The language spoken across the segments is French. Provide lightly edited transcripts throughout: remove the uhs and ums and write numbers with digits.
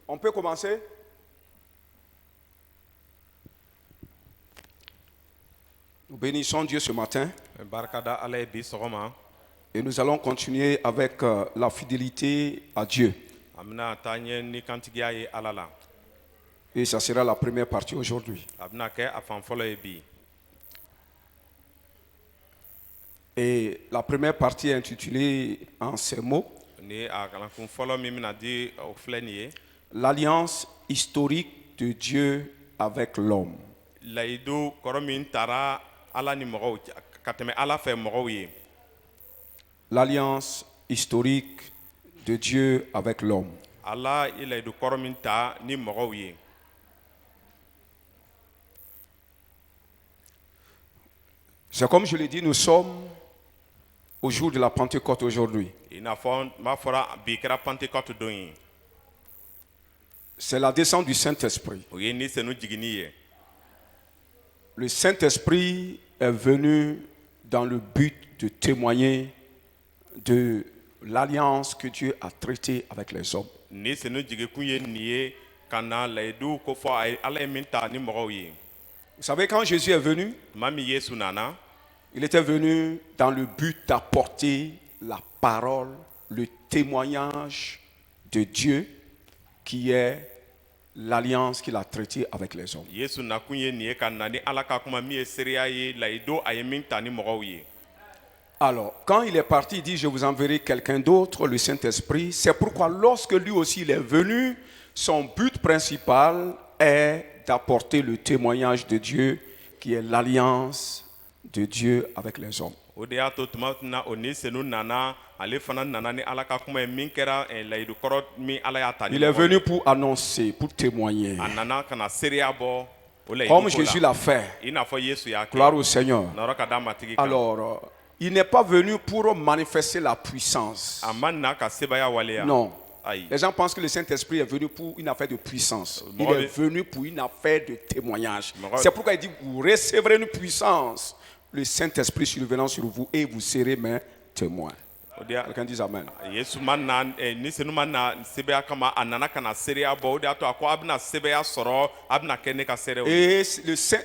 On peut commencer? Nous bénissons Dieu ce matin et nous allons continuer avec la fidélité à Dieu. Et ça sera la première partie aujourd'hui. Et la première partie est intitulée en ces mots: l'alliance historique de Dieu avec l'homme. L'alliance historique de Dieu avec l'homme. C'est comme je l'ai dit, nous sommes au jour de la Pentecôte aujourd'hui. C'est la descente du Saint-Esprit. Le Saint-Esprit est venu dans le but de témoigner de l'alliance que Dieu a traitée avec les hommes. Vous savez, quand Jésus est venu, il était venu dans le but d'apporter la parole, le témoignage de Dieu qui est l'alliance qu'il a traitée avec les hommes. Alors, quand il est parti, il dit: je vous enverrai quelqu'un d'autre, le Saint-Esprit. C'est pourquoi lorsque lui aussi il est venu, son but principal est d'apporter le témoignage de Dieu qui est l'alliance de Dieu avec les hommes. Il est venu pour annoncer, pour témoigner. Comme Jésus l'a fait. Gloire au Seigneur. Alors, il n'est pas venu pour manifester la puissance. Non. Les gens pensent que le Saint-Esprit est venu pour une affaire de puissance. Il est venu pour une affaire de témoignage. C'est pourquoi il dit: vous recevrez une puissance, le Saint-Esprit survenant sur vous, et vous serez mes témoins. Quelqu'un dit Amen. Et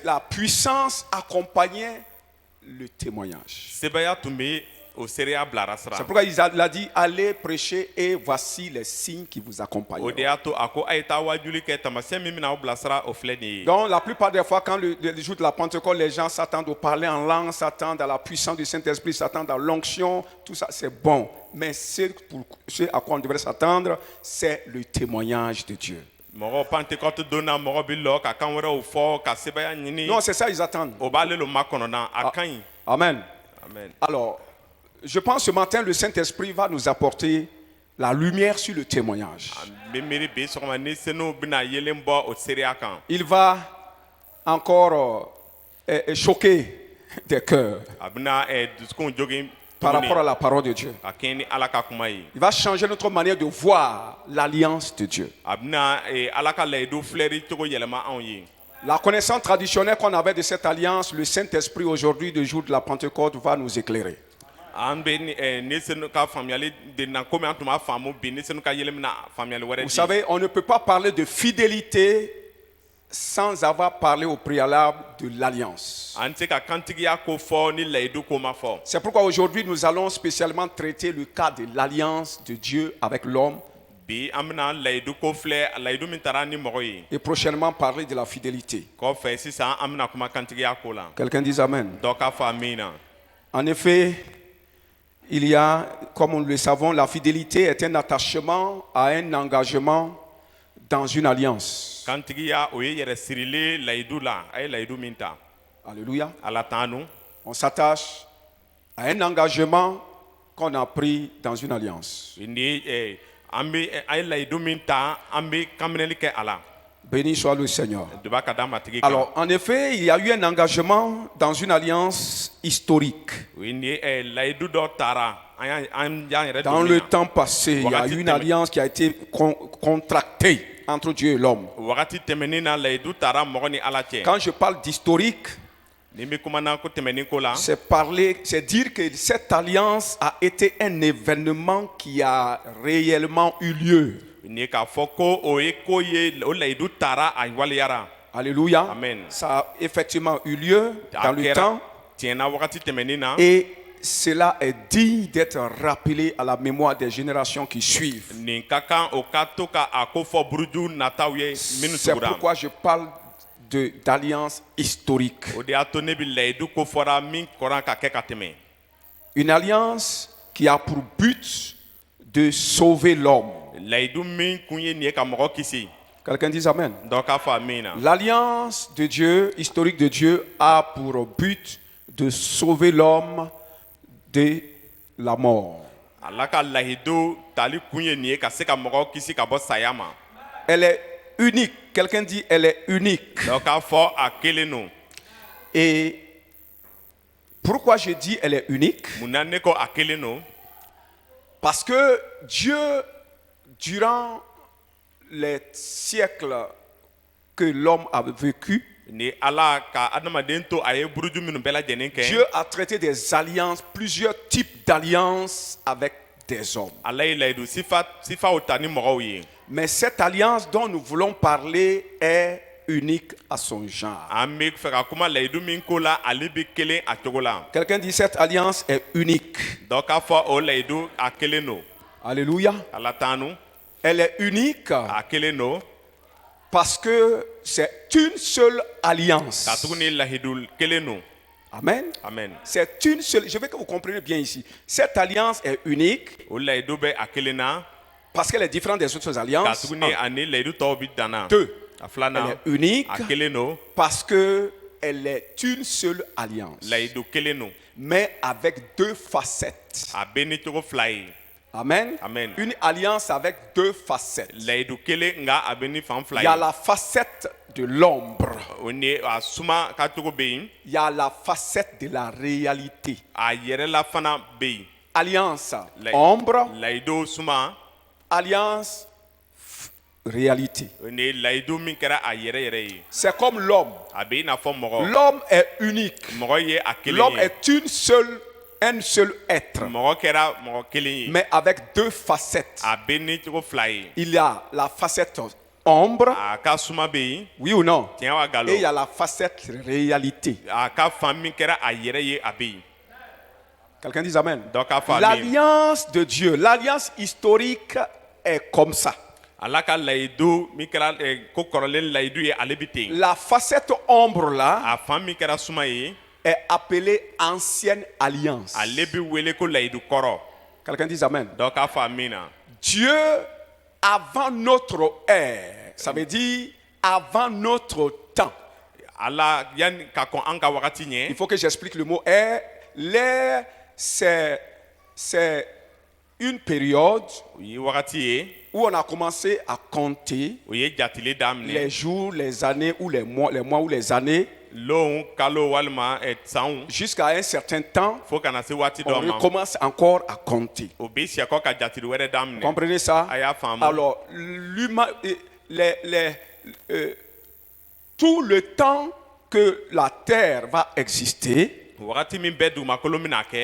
la puissance accompagnait le témoignage. C'est pourquoi il a dit: allez prêcher et voici les signes qui vous accompagnent. Donc la plupart des fois, quand le jour de la Pentecôte, les gens s'attendent au parler en langue, s'attendent à la puissance du Saint-Esprit, s'attendent à l'onction, tout ça c'est bon. Mais ce à quoi on devrait s'attendre, c'est le témoignage de Dieu. Non, c'est ça ils attendent. Amen. Amen. Alors, je pense ce matin, le Saint-Esprit va nous apporter la lumière sur le témoignage. Il va encore choquer des cœurs par rapport à la parole de Dieu. Il va changer notre manière de voir l'alliance de Dieu. La connaissance traditionnelle qu'on avait de cette alliance, le Saint-Esprit aujourd'hui, le jour de la Pentecôte, va nous éclairer. Vous savez, on ne peut pas parler de fidélité sans avoir parlé au préalable de l'alliance. C'est pourquoi aujourd'hui nous allons spécialement traiter le cas de l'alliance de Dieu avec l'homme. Et prochainement parler de la fidélité. Quelqu'un dit Amen. En effet, il y a, comme nous le savons, la fidélité est un attachement à un engagement dans une alliance. Alléluia. On s'attache à un engagement qu'on a pris dans une alliance. Béni soit le Seigneur. Alors, en effet, il y a eu un engagement dans une alliance historique. Dans le temps passé, il y a eu une alliance qui a été contractée entre Dieu et l'homme. Quand je parle d'historique, c'est dire que cette alliance a été un événement qui a réellement eu lieu. Alléluia. Amen. Ça a effectivement eu lieu dans le temps. Et cela est digne d'être rappelé à la mémoire des générations qui suivent. C'est pourquoi je parle d'alliance historique. Une alliance qui a pour but de sauver l'homme. Quelqu'un dit amen. L'alliance de Dieu, historique de Dieu, a pour but de sauver l'homme de la mort. Elle est unique. Quelqu'un dit elle est unique. Et pourquoi je dis elle est unique? Parce que Dieu, durant les siècles que l'homme a vécu, Dieu a traité des alliances, plusieurs types d'alliances avec des hommes. Mais cette alliance dont nous voulons parler est unique à son genre. Quelqu'un dit cette alliance est unique. Alléluia. Elle est unique parce que c'est une seule alliance. Amen. Amen. C'est une seule. Je veux que vous compreniez bien ici. Cette alliance est unique parce qu'elle est différente des autres alliances. Deux. Elle est unique parce qu'elle est une seule alliance. Mais avec deux facettes. Amen. Amen. Une alliance avec deux facettes. Il y a la facette de l'ombre. Il y a la facette de la réalité. Alliance ombre. Alliance réalité. C'est comme l'homme. L'homme est unique. L'homme est un seul être, mais avec deux facettes. Il y a la facette ombre, oui ou non, et il y a la facette réalité. Quelqu'un dit amen. L'alliance de Dieu, l'alliance historique est comme ça. La facette ombre là est appelée ancienne alliance. Quelqu'un dit amen. Dieu, avant notre ère, ça veut dire avant notre temps. Il faut que j'explique le mot ère. L'ère, c'est une période où on a commencé à compter les jours, les années ou les mois ou les années. Jusqu'à un certain temps, on recommence encore à compter. Comprenez ça? Alors, tout le temps que la terre va exister,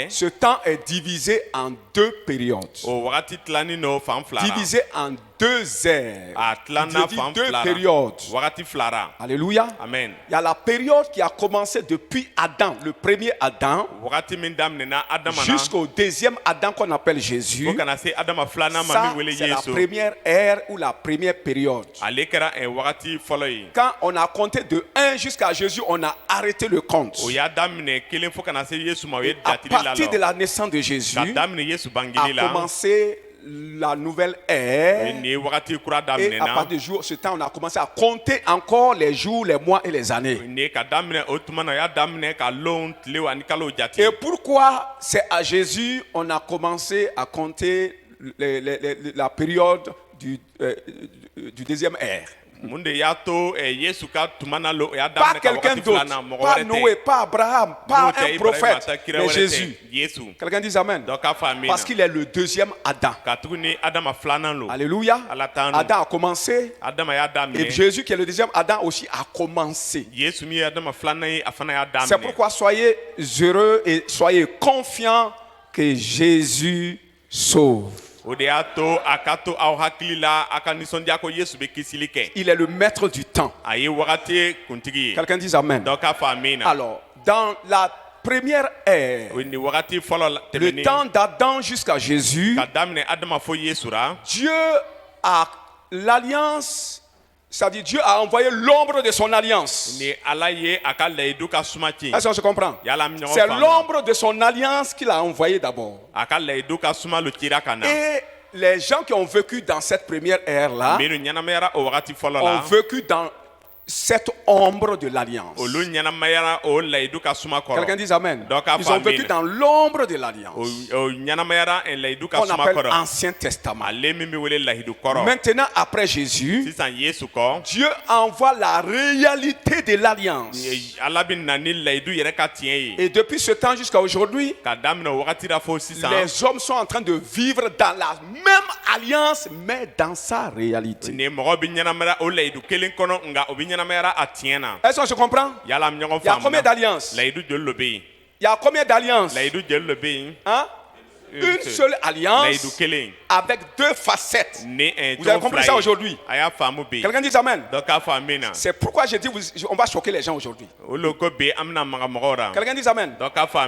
ce temps est divisé en deux périodes. Divisé en deux ères. Deux périodes. Alléluia. Amen. Il y a la période qui a commencé depuis Adam, le premier Adam, jusqu'au deuxième Adam qu'on appelle Jésus. Ça, c'est la première ère ou la première période. Quand on a compté de 1 jusqu'à Jésus, on a arrêté le compte. À partir de la naissance de Jésus, a commencé la nouvelle ère, et à partir de ce temps, on a commencé à compter encore les jours, les mois et les années. Et pourquoi c'est à Jésus on a commencé à compter la période du deuxième ère? Pas quelqu'un d'autre, pas Noé, pas Abraham, pas un prophète, mais Jésus. Quelqu'un dit Amen. Parce qu'il est le deuxième Adam. Alléluia. Adam a commencé et Jésus qui est le deuxième Adam aussi a commencé. C'est pourquoi soyez heureux et soyez confiants que Jésus sauve. Il est le maître du temps. Quelqu'un dit Amen. Alors, dans la première ère, le temps d'Adam jusqu'à Jésus, Dieu a l'alliance. C'est-à-dire Dieu a envoyé l'ombre de son alliance. Est-ce qu'on se comprend? C'est l'ombre de son alliance qu'il a envoyé d'abord. Et les gens qui ont vécu dans cette première ère-là ont vécu dans cette ombre de l'alliance. Quelqu'un dit Amen. Ils ont vécu dans l'ombre de l'alliance. On appelle Ancien Testament. Maintenant, après Jésus, Dieu envoie la réalité de l'alliance. Et depuis ce temps jusqu'à aujourd'hui, les hommes sont en train de vivre dans la même alliance, mais dans sa réalité. Est-ce qu'on se comprend? Il y a combien d'alliances? Il y a combien d'alliances? Hein? Une seule alliance avec deux facettes. Vous avez compris ça aujourd'hui? Quelqu'un dit Amen. C'est pourquoi je dis on va choquer les gens aujourd'hui. Quelqu'un dit Amen.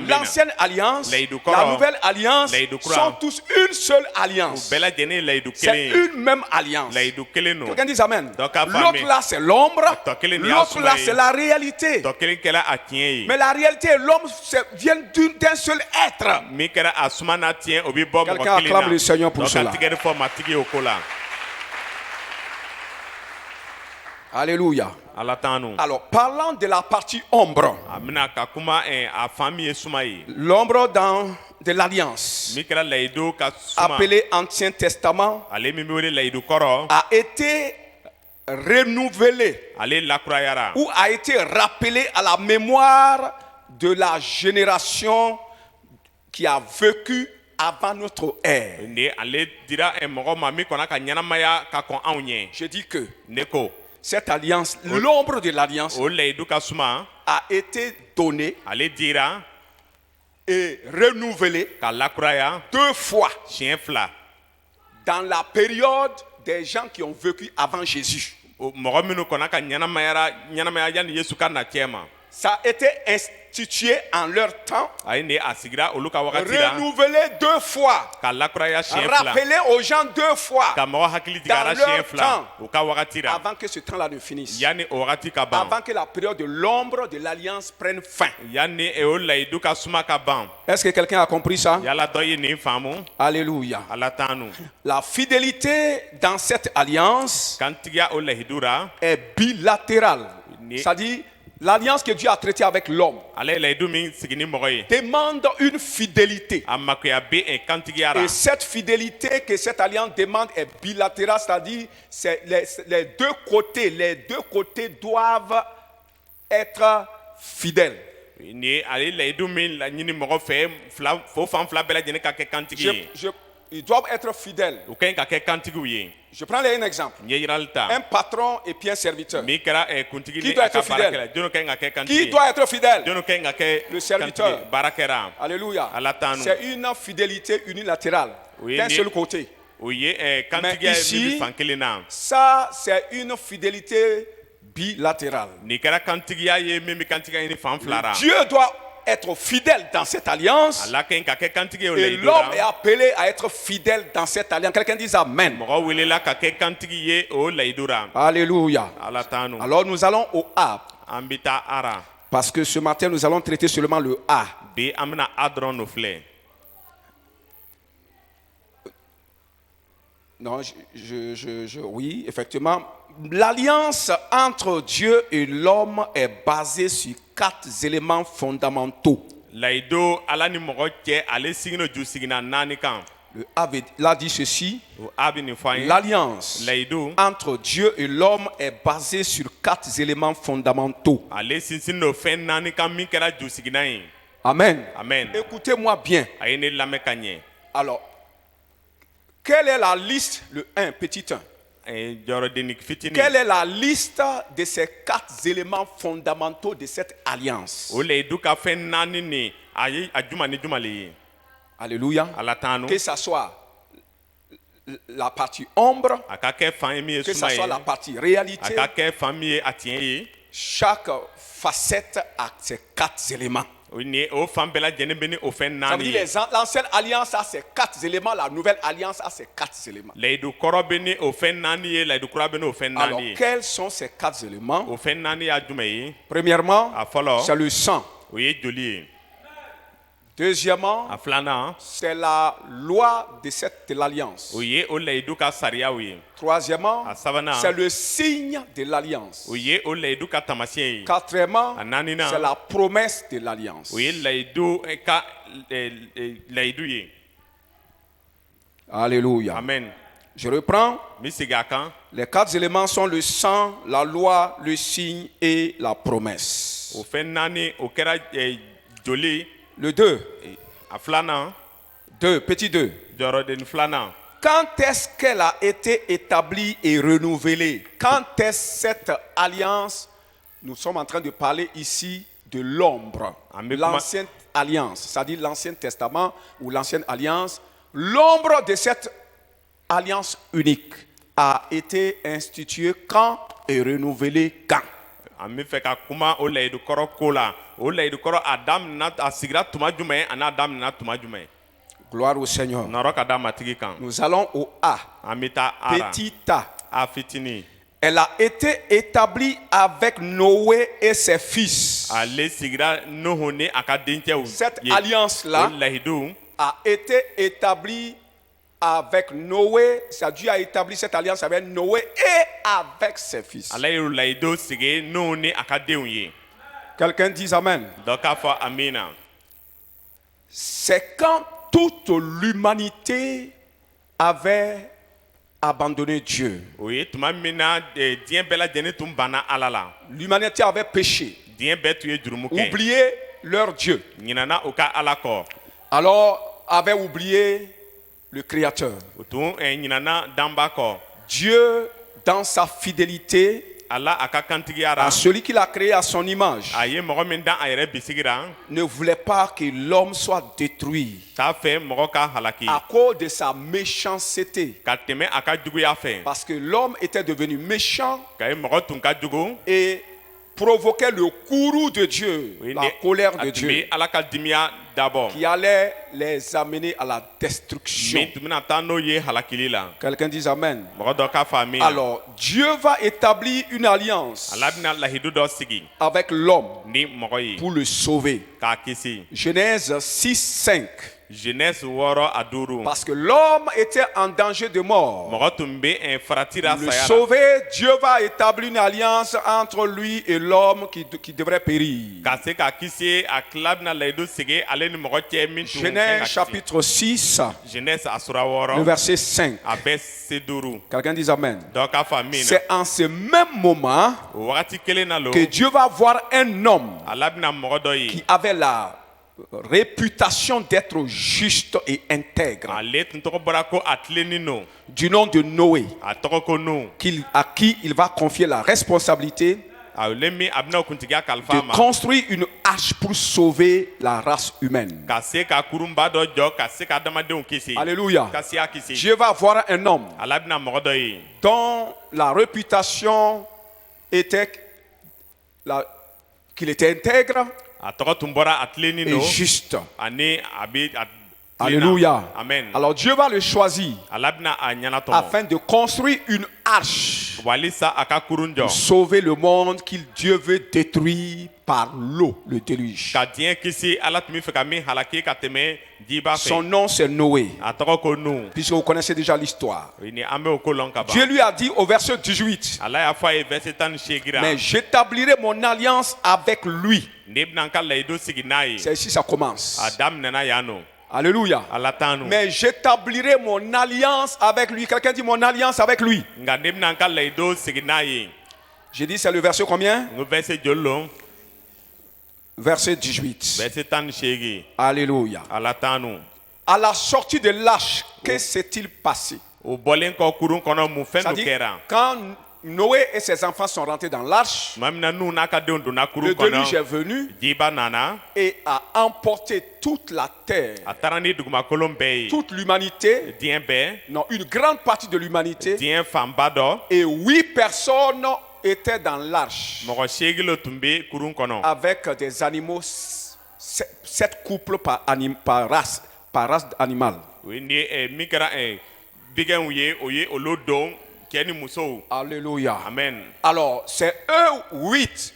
L'ancienne alliance, la nouvelle alliance sont tous une seule alliance. C'est une même alliance. Quelqu'un dit Amen. L'autre là c'est l'ombre, l'autre là c'est la réalité. Mais la réalité et l'ombre viennent d'un seul être. Quelqu'un acclame le Seigneur pour cela. Alléluia. Alors, parlant de la partie ombre, l'ombre de l'alliance, appelée Ancien Testament, a été renouvelée ou a été rappelée à la mémoire de la génération qui a vécu avant notre ère. Je dis que cette alliance, l'ombre de l'alliance, a été donnée et renouvelée deux fois dans la période des gens qui ont vécu avant Jésus. Ça a été institué en leur temps, renouvelé deux fois, rappelé aux gens deux fois dans leur temps, avant que ce temps-là ne finisse, avant que la période de l'ombre de l'alliance prenne fin. Est-ce que quelqu'un a compris ça? Alléluia. La fidélité dans cette alliance est bilatérale. C'est-à-dire, l'alliance que Dieu a traitée avec l'homme demande une fidélité. Et cette fidélité que cette alliance demande est bilatérale, c'est-à-dire les deux côtés doivent être fidèles. Ils doivent être fidèles. Je prends un exemple. Un patron et puis un serviteur. Qui doit être fidèle? Qui doit être fidèle? Le serviteur. Alléluia. C'est une fidélité unilatérale d'un seul côté. Mais ici, ça c'est une fidélité bilatérale. Dieu doit être fidèle dans cette alliance et l'homme est appelé à être fidèle dans cette alliance. Quelqu'un dit Amen. Alléluia. Alors nous allons au A, parce que ce matin nous allons traiter seulement le A. Non, oui, effectivement, l'alliance entre Dieu et l'homme est basée sur 4 Il a dit ceci: l'alliance entre Dieu et l'homme est basée sur 4 éléments fondamentaux. Amen. Amen. Écoutez-moi bien. Alors, quelle est la liste, le 1, petit 1? Quelle est la liste de ces 4 éléments fondamentaux de cette alliance? Alléluia. Que ce soit la partie ombre, que ce soit la partie réalité, chaque facette a ses 4 éléments. Ça veut dire l'ancienne alliance a ses 4 éléments, la nouvelle alliance a ses 4 éléments. Alors, quels sont ces 4 éléments? Premièrement, c'est le sang. Deuxièmement, c'est la loi de l'alliance. Troisièmement, c'est le signe de l'alliance. Quatrièmement, c'est la promesse de l'alliance. Alléluia. Amen. Je reprends. Les 4 éléments sont le sang, la loi, le signe et la promesse. Le 2. Petit 2. Quand est-ce qu'elle a été établie et renouvelée? Quand est-ce cette alliance? Nous sommes en train de parler ici de l'ombre. L'ancienne alliance, c'est-à-dire l'Ancien Testament ou l'ancienne alliance. L'ombre de cette alliance unique a été instituée quand et renouvelée quand? Gloire au Seigneur. Nous allons au A. Petit A. Elle a été établie avec Noé et ses fils. Cette alliance-là a été établie avec Noé. Dieu a établi cette alliance avec Noé et avec ses fils. Quelqu'un dit Amen. C'est quand toute l'humanité avait abandonné Dieu. L'humanité avait péché, oublié leur Dieu. Alors avait oublié le Créateur. Dieu, dans sa fidélité à celui qu'il a créé à son image, ne voulait pas que l'homme soit détruit à cause de sa méchanceté. Parce que l'homme était devenu méchant et provoquait le courroux de Dieu, la colère de Dieu, qui allait les amener à la destruction. Quelqu'un dit Amen. Alors, Dieu va établir une alliance avec l'homme pour le sauver. Genèse 6, 5. Parce que l'homme était en danger de mort. Le sauver, Dieu va établir une alliance entre lui et l'homme qui devrait périr. Genèse chapitre 6, le verset 5. Quelqu'un dit Amen. C'est en ce même moment que Dieu va voir un homme qui avait la réputation d'être juste et intègre, du nom de Noé, à qui il va confier la responsabilité de construire une arche pour sauver la race humaine. Alléluia. Dieu va voir un homme dont la réputation était qu'il était intègre et juste. Alléluia. Amen. Alors Dieu va le choisir afin de construire une arche pour sauver le monde qu'il Dieu veut détruire par l'eau, le déluge. Son nom c'est Noé. Puisque vous connaissez déjà l'histoire. Dieu lui a dit au verset 18: mais j'établirai mon alliance avec lui. C'est ici ça commence. Alléluia. Mais j'établirai mon alliance avec lui. Quelqu'un dit mon alliance avec lui. J'ai dit c'est le verset combien? Verset 18. Alléluia. À la sortie de l'arche, que s'est-il passé? C'est-à-dire, quand Noé et ses enfants sont rentrés dans l'arche, le déluge est venu et a emporté toute la terre, toute l'humanité, non, une grande partie de l'humanité, et 8 personnes étaient dans l'arche avec des animaux, 7 couples par race animale. Alléluia. Amen. Alors, c'est eux, 8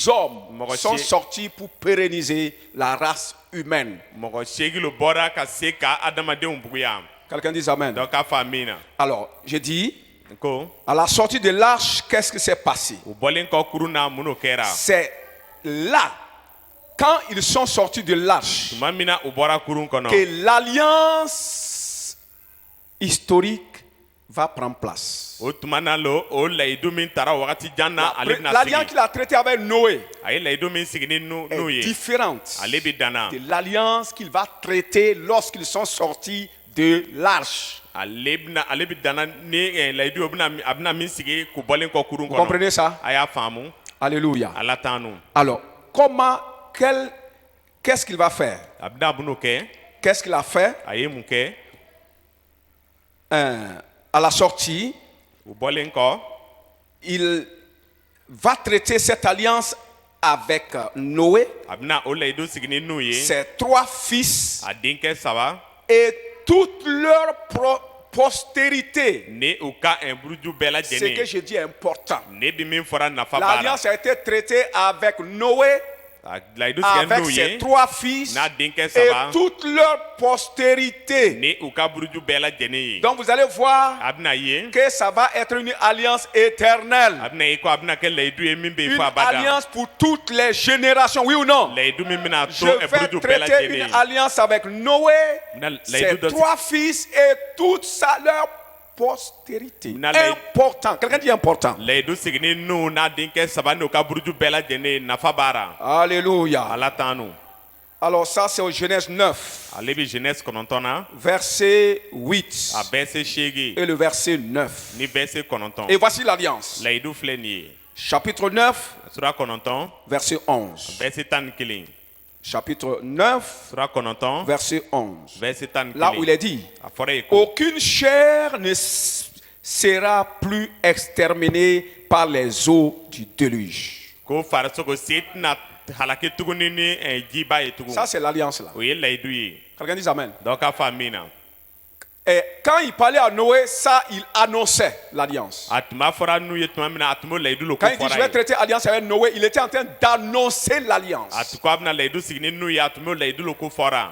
hommes sont sortis pour pérenniser la race humaine. Quelqu'un dit Amen. Alors, j'ai dit, à la sortie de l'arche, qu'est-ce qui s'est passé? C'est là, quand ils sont sortis de l'arche, que l'alliance historique va prendre place. L'alliance qu'il a traitée avec Noé est différente de l'alliance qu'il va traiter lorsqu'ils sont sortis de l'arche. Vous comprenez ça? Alléluia. Alors, qu'est-ce qu'il va faire? Qu'est-ce qu'il a fait? À la sortie, il va traiter cette alliance avec Noé, ses 3 fils et toute leur postérité. Ce que je dis est important. L'alliance a été traitée avec Noé, avec ses 3 fils et toute leur postérité. Donc vous allez voir que ça va être une alliance éternelle. Une alliance pour toutes les générations, oui ou non? Je vais traiter une alliance avec Noé, ses 3 fils et toute leur postérité. Important. Quelqu'un dit important. Alléluia. Alors ça c'est au Genèse 9. Verset 8. Et le verset 9. Et voici l'alliance. Chapitre 9. Verset 11. Chapitre 9, verset 11. Là où il est dit, aucune chair ne sera plus exterminée par les eaux du déluge. Ça c'est l'alliance là. Quelqu'un dit Amen. Et quand il parlait à Noé, ça, il annonçait l'alliance. Quand il dit je vais traiter alliance avec Noé, il était en train d'annoncer l'alliance.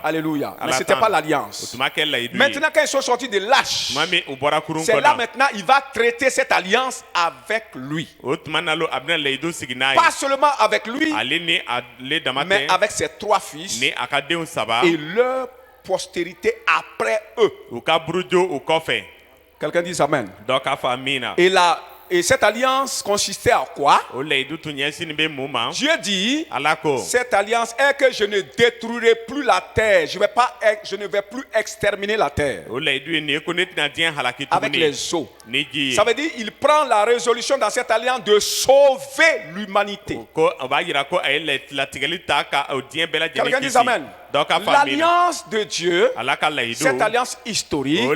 Alléluia. Mais ce n'était pas l'alliance. Maintenant, quand ils sont sortis de l'arche, c'est là maintenant il va traiter cette alliance avec lui. Pas seulement avec lui, mais avec ses 3 fils et leur postérité après eux. Quelqu'un dit Amen. Et cette alliance consistait à quoi? Dieu dit, cette alliance est que je ne détruirai plus la terre. Je ne vais plus exterminer la terre avec les eaux. Ça veut dire il prend la résolution dans cette alliance de sauver l'humanité. Quelqu'un dit Amen. L'alliance de Dieu, cette alliance historique,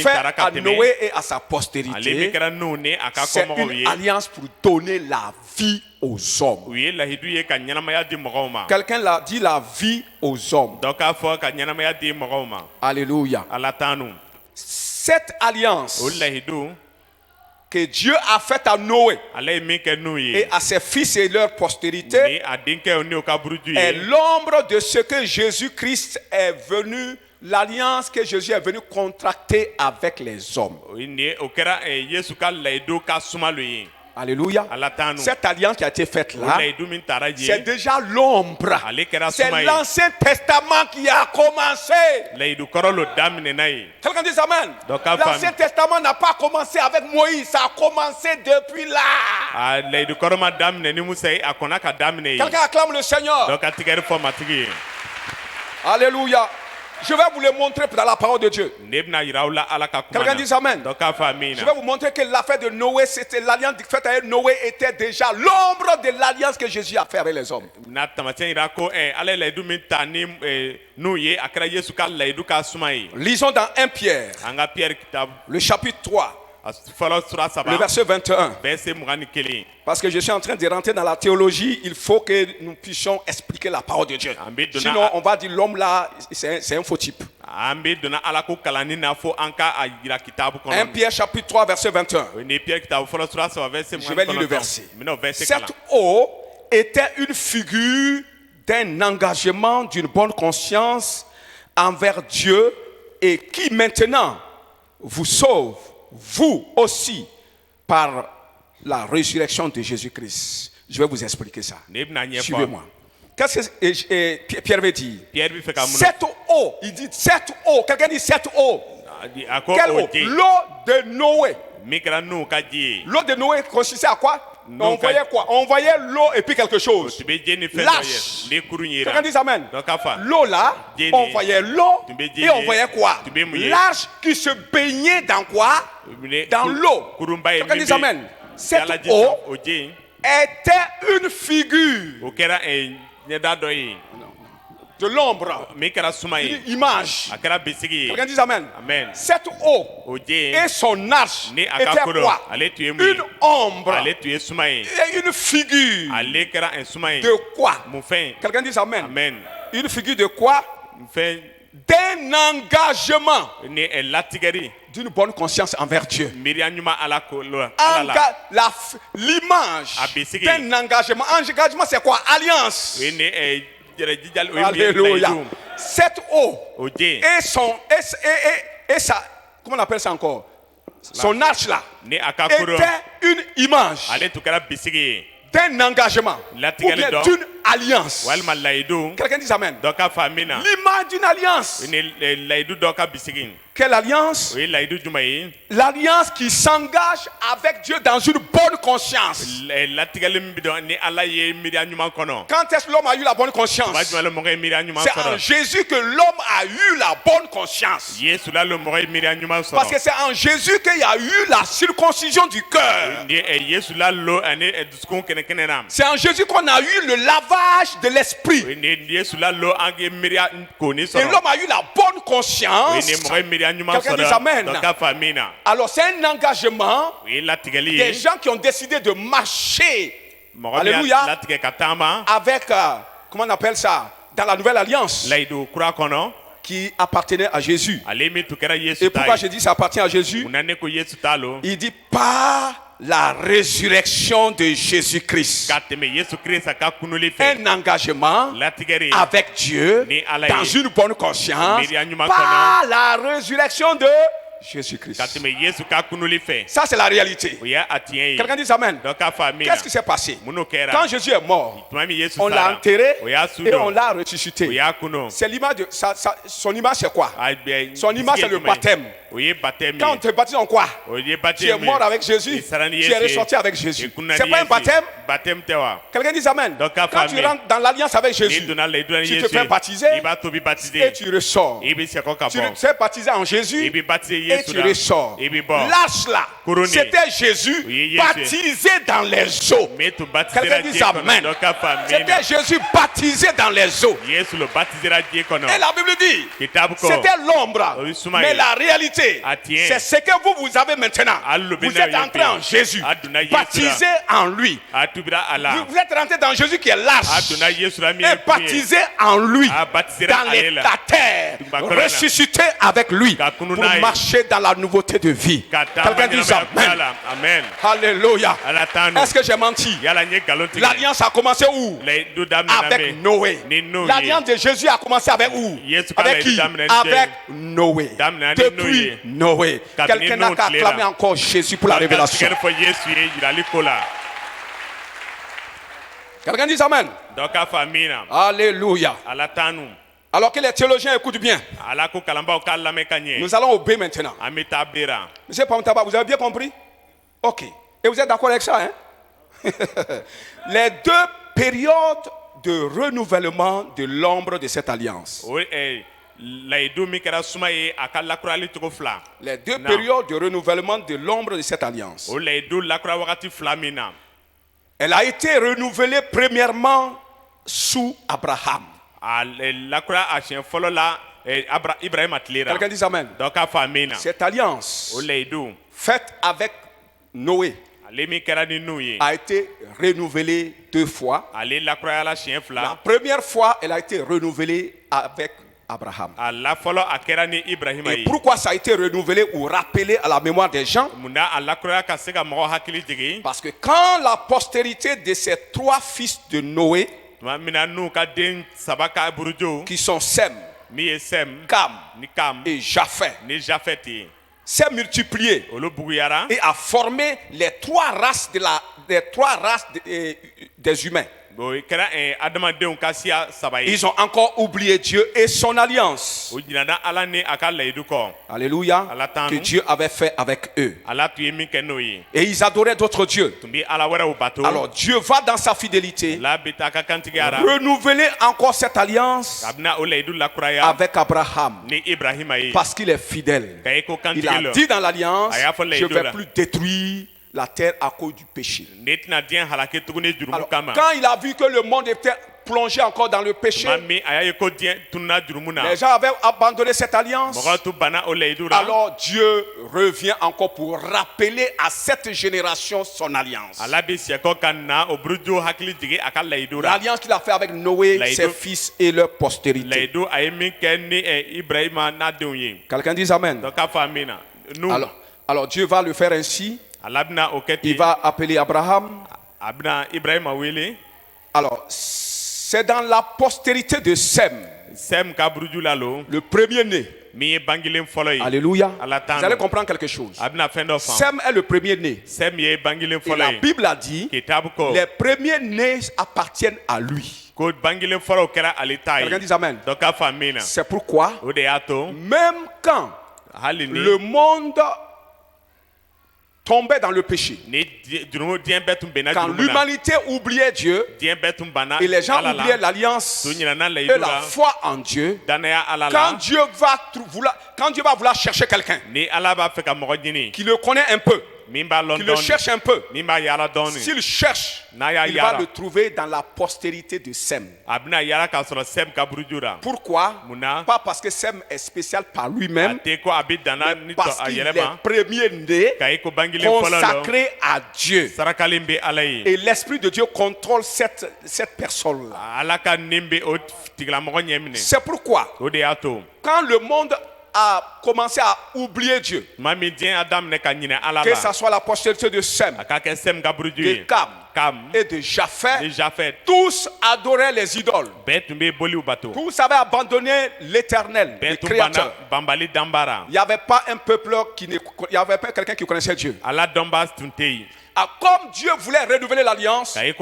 faite à Noé et à sa postérité, c'est une alliance pour donner la vie aux hommes. Quelqu'un l'a dit, la vie aux hommes. Alléluia. Cette alliance que Dieu a faite à Noé et à ses fils et leur postérité est l'ombre de ce que Jésus-Christ est venu, l'alliance que Jésus est venu contracter avec les hommes. Alléluia. Cette alliance qui a été faite là, c'est déjà l'ombre. C'est l'Ancien Testament qui a commencé. Quelqu'un dit amen. L'Ancien Testament n'a pas commencé avec Moïse, ça a commencé depuis là. Quelqu'un acclame le Seigneur. Alléluia. Je vais vous le montrer dans la parole de Dieu. Quelqu'un dit amen. Je vais vous montrer que l'affaire de Noé, c'était l'alliance faite avec Noé, était déjà l'ombre de l'alliance que Jésus a fait avec les hommes. Lisons dans 1 Pierre, le chapitre 3. Le verset 21. Parce que je suis en train de rentrer dans la théologie, il faut que nous puissions expliquer la parole de Dieu. Sinon, on va dire l'homme là, c'est un faux type. 1 Pierre chapitre 3, verset 21. Je vais lire le verset. Cette eau était une figure d'un engagement, d'une bonne conscience envers Dieu et qui maintenant vous sauve, vous aussi, par la résurrection de Jésus-Christ. Je vais vous expliquer ça. Suivez-moi. Qu'est-ce que Pierre veut dire? Cette eau, il dit cette eau. Quelqu'un dit cette eau. Quelle eau? L'eau de Noé. L'eau de Noé consistait à quoi? On voyait quoi? On voyait l'eau et puis quelque chose. Lâche. Quelqu'un dit amen. L'eau là, on voyait l'eau et on voyait quoi? Lâche qui se baignait dans quoi? Dans l'eau. Quelqu'un dit amen. Cette eau était une figure de l'ombre, une image. Quelqu'un dit amen. Cette eau et son arche étaient quoi? Une ombre et une figure de quoi? Quelqu'un dit amen. Une figure de quoi? D'un engagement, d'une bonne conscience envers Dieu. L'image d'un engagement. Engagement, c'est quoi? Alliance. Alléluia. Cette eau et sa, comment on appelle ça encore? Son arche là était une image d'un engagement ou bien d'une alliance. Quelqu'un dit amen. L'image d'une alliance. Quelle alliance? L'alliance qui s'engage avec Dieu dans une bonne conscience. Quand est-ce que l'homme a eu la bonne conscience? C'est en Jésus que l'homme a eu la bonne conscience. Parce que c'est en Jésus qu'il y a eu la circoncision du cœur. C'est en Jésus qu'on a eu le lavage de l'esprit. Et l'homme a eu la bonne conscience. Quelqu'un dit amen. Alors c'est un engagement des gens qui ont décidé de marcher, alléluia, avec, comment on appelle ça, dans la nouvelle alliance qui appartenait à Jésus. Et pourquoi je dis ça appartient à Jésus? Il dit par la résurrection de Jésus-Christ. Un engagement avec Dieu dans une bonne conscience par la résurrection de Jésus-Christ. Ça c'est la réalité. Quelqu'un dit amen. Qu'est-ce qui s'est passé? Quand Jésus est mort, on l'a enterré et on l'a ressuscité. C'est l'image de son image, c'est quoi? Son image, c'est le baptême. Quand on te baptise en quoi? Tu es mort avec Jésus, tu es ressorti avec Jésus. C'est pas un baptême? Quelqu'un dit amen. Quand tu rentres dans l'alliance avec Jésus, tu te fais baptiser et tu ressors. Tu te fais baptiser en Jésus et tu ressors. Lâche là, c'était Jésus baptisé dans les eaux. Quelqu'un dit amen. C'était Jésus baptisé dans les eaux. Et la Bible dit, c'était l'ombre, mais la réalité, c'est ce que vous avez maintenant. Vous êtes entré en Jésus, baptisé en lui. Vous êtes rentré dans Jésus qui est lâche et baptisé en lui dans la terre, ressuscité avec lui pour marcher marcher dans la nouveauté de vie. Quelqu'un dit amen. Amen. Alléluia. Est-ce que j'ai menti? L'alliance a commencé où? Avec Noé. L'alliance de Jésus a commencé avec où? Avec qui? Avec Noé. Depuis Noé. Quelqu'un n'a qu'à acclamer encore Jésus pour la révélation. Quelqu'un dit amen. Alléluia. Alors que les théologiens écoutent bien. Nous allons obéir maintenant. Monsieur Pamtaba, vous avez bien compris? Ok. Et vous êtes d'accord avec ça, hein? Les deux périodes de renouvellement de l'ombre de cette alliance. Les deux périodes de renouvellement de l'ombre de cette alliance. Elle a été renouvelée premièrement sous Abraham. Quelqu'un dit amen. Cette alliance faite avec Noé a été renouvelée deux fois. La première fois, elle a été renouvelée avec Abraham. Et pourquoi ça a été renouvelé ou rappelé à la mémoire des gens? Parce que quand la postérité de ces trois fils de Noé, qui sont Sem, Cam et Japheth, s'est multiplié et a formé les trois races des humains. Ils ont encore oublié Dieu et son alliance. Alléluia. Que Dieu avait fait avec eux. Et ils adoraient d'autres dieux. Alors Dieu va dans sa fidélité renouveler encore cette alliance avec Abraham. Parce qu'il est fidèle. Il a dit dans l'alliance, je ne vais plus détruire la terre à cause du péché. Alors, quand il a vu que le monde était plongé encore dans le péché, les gens avaient abandonné cette alliance. Alors Dieu revient encore pour rappeler à cette génération son alliance. L'alliance qu'il a fait avec Noé, ses fils et leur postérité. Quelqu'un dit amen. Alors Dieu va le faire ainsi. Il va appeler Abraham. Alors, c'est dans la postérité de Sem, le premier-né. Alléluia. Vous allez comprendre quelque chose. Sem est le premier-né. Et la Bible a dit les premiers-nés appartiennent à lui. Quelqu'un dit amen. C'est pourquoi, même quand le monde tombait dans le péché, quand l'humanité oubliait Dieu et les gens oubliaient l'alliance et la foi en Dieu, quand Dieu va vouloir chercher quelqu'un qui le connaît un peu, qui le cherche un peu, s'il cherche, il va le trouver dans la postérité de Sem. Pourquoi? Pas parce que Sem est spécial par lui-même, mais parce qu'il est premier-né, consacré à Dieu. Et l'Esprit de Dieu contrôle cette personne-là. C'est pourquoi, quand le monde a commencé à oublier Dieu, que ce soit la postérité de Sem, de Cam et de Japheth, tous adoraient les idoles. Tous avaient abandonné l'Éternel, le Créateur. Il n'y avait pas un peuple il n'y avait pas quelqu'un qui connaissait Dieu. Comme Dieu voulait renouveler l'alliance, il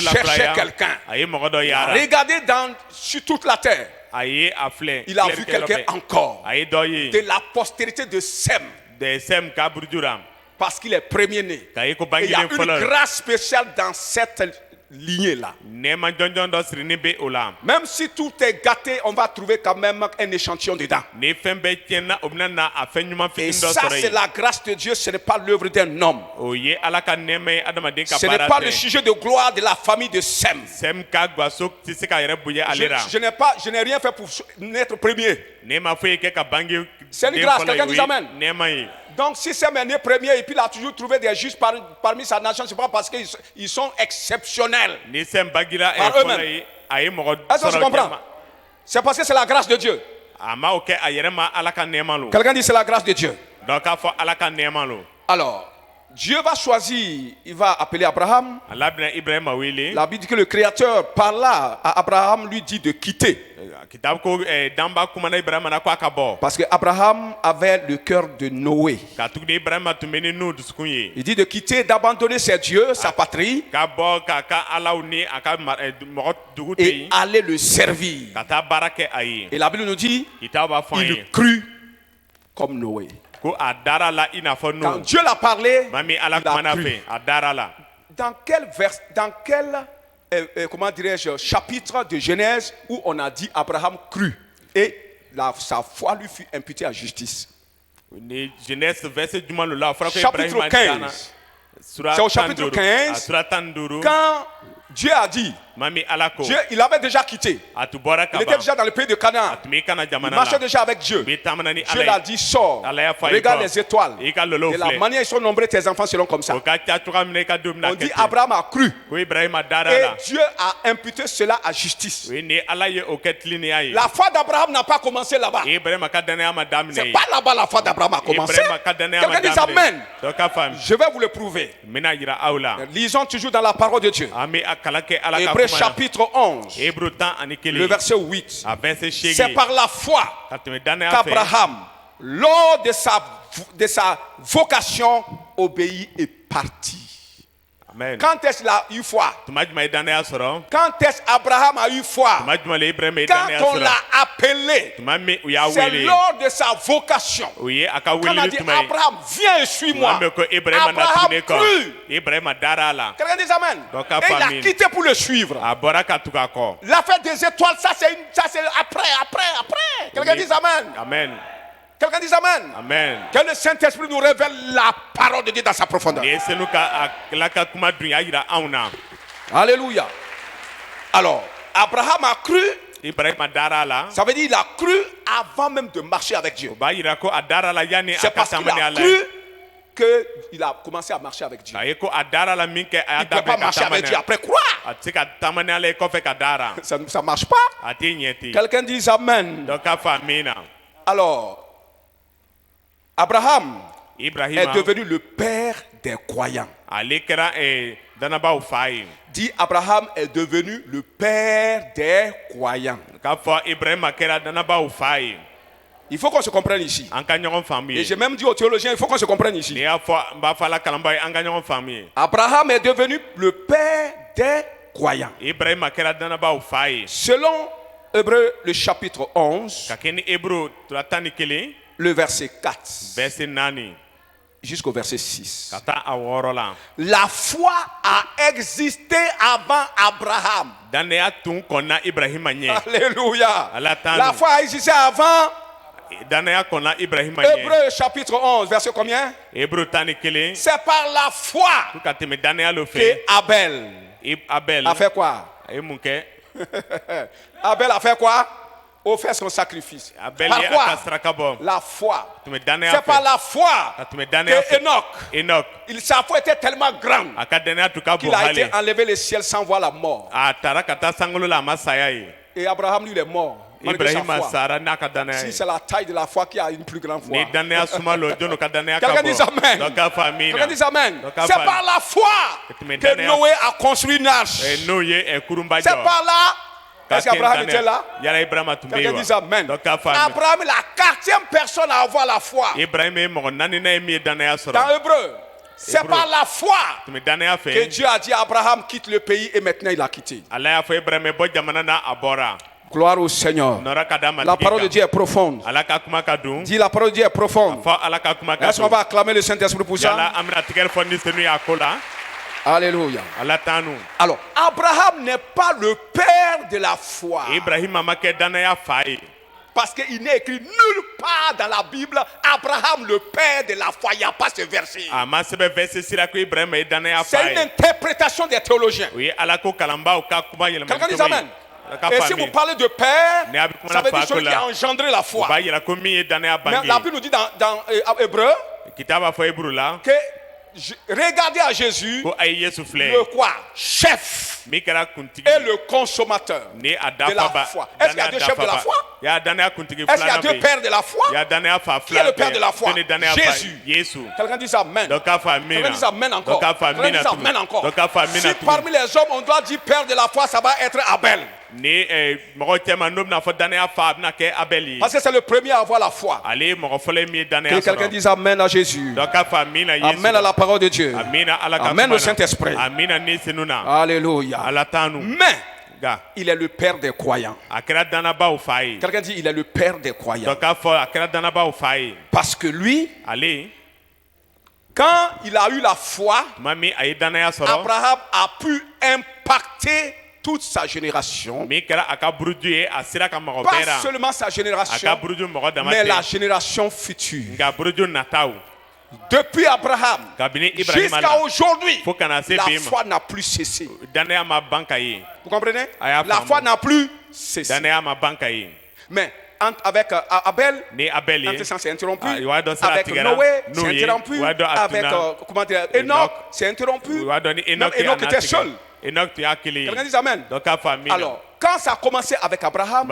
cherchait quelqu'un. Regardez sur toute la terre. Il a vu quelqu'un encore de la postérité de Sem, parce qu'il est premier-né. Il y a une grâce spéciale dans cette lignée-là. Même si tout est gâté, on va trouver quand même un échantillon dedans. Et ça, c'est la grâce de Dieu, ce n'est pas l'œuvre d'un homme. Ce n'est pas le sujet de gloire de la famille de Sem. Je n'ai rien fait pour naître premier. C'est une grâce, quelqu'un dit amen. Donc si Sem est né premier et puis il a toujours trouvé des justes parmi sa nation, c'est pas parce qu'ils sont exceptionnels par eux-mêmes. Est-ce que tu comprends? C'est parce que c'est la grâce de Dieu. Quelqu'un dit c'est la grâce de Dieu. Alors, Dieu va choisir, il va appeler Abraham. La Bible dit que le Créateur parla à Abraham, lui dit de quitter. Parce que Abraham avait le cœur de Noé. Il dit de quitter, d'abandonner ses dieux, sa patrie, et aller le servir. Et la Bible nous dit, il crut comme Noé. Quand Dieu l'a parlé, il a cru. Dans quel comment dirais-je, chapitre de Genèse où on a dit Abraham crut et sa foi lui fut imputée à justice? Chapitre 15. C'est au chapitre 15 quand Dieu a dit, Dieu, il avait déjà quitté. Il était déjà dans le pays de Canaan. Il marchait déjà avec Dieu. Dieu l'a dit, sors, regarde les étoiles. De la manière ils sont nombreux tes enfants seront comme ça. On dit Abraham a cru. Et Dieu a imputé cela à justice. La foi d'Abraham n'a pas commencé là-bas. C'est pas là-bas la foi d'Abraham a commencé. Quelqu'un dit Amen. Je vais vous le prouver. Lisons toujours dans la parole de Dieu. Hébreux chapitre 11, le verset 8. C'est par la foi qu'Abraham, lors de sa vocation, obéit et partit. Amen. Quand est-ce qu'il a eu foi? Quand est-ce qu'Abraham a eu foi? Quand on l'a appelé, c'est lors de sa vocation. Quand on a dit Abraham, viens et suis-moi. Abraham crut. Quelqu'un dit Amen. Et il a quitté pour le suivre. L'affaire des étoiles, ça c'est après. Quelqu'un dit Amen. Amen. Quelqu'un dit Amen. Amen. Que le Saint-Esprit nous révèle la parole de Dieu dans sa profondeur. Alléluia. Alors, Abraham a cru. Ça veut dire qu'il a cru avant même de marcher avec Dieu. C'est parce qu'il a cru qu'il a commencé à marcher avec Dieu. Il ne peut pas marcher avec Dieu après croire. Ça ne marche pas. Quelqu'un dit Amen. Alors, Abraham est devenu le père des croyants. Dit Abraham est devenu le père des croyants. Il faut qu'on se comprenne ici. Et j'ai même dit aux théologiens, il faut qu'on se comprenne ici. Abraham est devenu le père des croyants. Selon Hébreux, le chapitre 11, le verset 4 jusqu'au verset 6. La foi a existé avant Abraham. Alléluia. La foi a existé avant. Hébreux chapitre 11, verset combien? C'est par la foi qu'Abel a fait quoi? Abel a fait quoi? Offert son sacrifice. Par quoi? La foi. C'est par la foi que Enoch, sa foi était tellement grande qu'il a été enlevé le ciel sans voir la mort. Et Abraham, lui, il est mort. Si c'est la taille de la foi qui a une plus grande foi. Quelqu'un dit Amen. Quelqu'un dit Amen. C'est par la foi que Noé a construit une arche. C'est par là. Est-ce qu'Abraham était là? Quelqu'un dit Amen. Abraham est la 4e personne à avoir la foi. Dans Hébreux, c'est par la foi que Dieu a dit à Abraham quitte le pays et maintenant il a quitté. Gloire au Seigneur. La parole de Dieu est profonde. Dis la parole de Dieu est profonde. Est-ce qu'on va acclamer le Saint-Esprit pour ça? Alléluia. Alors, Abraham n'est pas le père de la foi. Parce qu'il n'est écrit nulle part dans la Bible Abraham le père de la foi. Il n'y a pas ce verset. C'est une interprétation des théologiens. Quelqu'un dit Amen. Et si vous parlez de père, ça veut dire celui qui a engendré la foi. Mais la Bible nous dit dans Hébreux que regardez à Jésus le quoi? Chef et le consommateur de la foi. Est-ce qu'il y a deux chefs de la foi? Est-ce qu'il y a deux pères de la foi? Qui est le père de la foi? Jésus. Quelqu'un dit amen. Quelqu'un dit amen encore. Quelqu'un dit amen encore. Si parmi les hommes on doit dire père de la foi, ça va être Abel. Parce que c'est le premier à avoir la foi. Que quelqu'un dise amen à Jésus. Amen à la parole de Dieu. Amen au Saint-Esprit. Alléluia. Mais il est le père des croyants. Quelqu'un dit il est le père des croyants. Parce que lui, quand il a eu la foi, Abraham a pu impacter toute sa génération, pas seulement sa génération, mais la génération future. Depuis Abraham jusqu'à aujourd'hui, la foi n'a plus cessé. Vous comprenez? La foi n'a plus cessé. Mais avec Abel, ça s'est interrompu. Avec Noé, c'est interrompu. Avec Enoch, c'est interrompu. Même Enoch était seul. Quelqu'un dit amen. Alors, quand ça a commencé avec Abraham,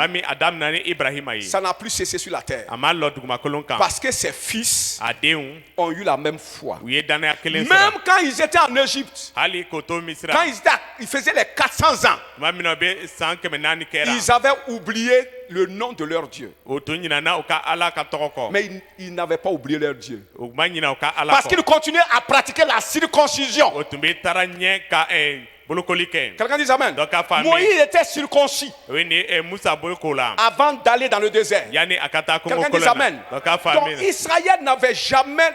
ça n'a plus cessé sur la terre. Parce que ses fils ont eu la même foi. Même quand ils étaient en Égypte, quand ils faisaient les 400 ans, ils avaient oublié le nom de leur Dieu. Mais ils n'avaient pas oublié leur Dieu. Parce qu'ils continuaient à pratiquer la circoncision. Quelqu'un dit amen. Moïse était circoncis avant d'aller dans le désert. Quelqu'un dit amen. Donc Israël n'avait jamais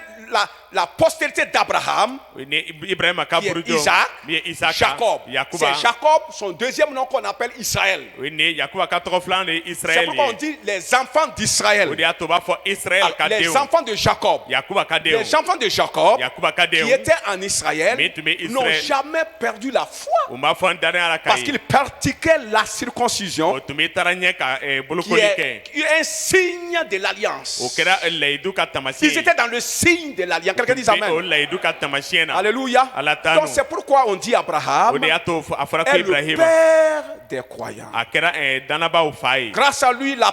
la postérité d'Abraham, Isaac, Jacob. C'est Jacob, son deuxième nom qu'on appelle Israël. C'est pourquoi on dit les enfants d'Israël. Les enfants de Jacob. Les enfants de Jacob qui étaient en Israël n'ont jamais perdu la foi. Parce qu'ils pratiquaient la circoncision qui est un signe de l'alliance. Ils étaient dans le signe de l'alliance. Quelqu'un dit amen. Alléluia. Donc c'est pourquoi on dit Abraham est le père des croyants. Grâce à lui, la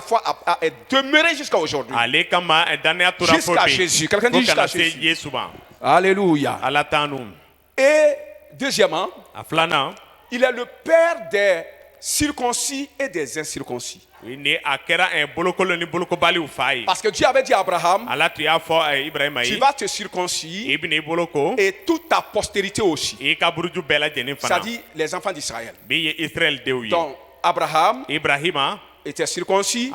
foi est demeurée jusqu'à aujourd'hui. Jusqu'à Jésus. Quelqu'un dit jusqu'à Jésus. Alléluia. Et deuxièmement, il est le père des circoncis et des incirconcis. Parce que Dieu avait dit à Abraham, tu vas te circoncire et toute ta postérité aussi. C'est-à-dire les enfants d'Israël. Donc Abraham était circoncis,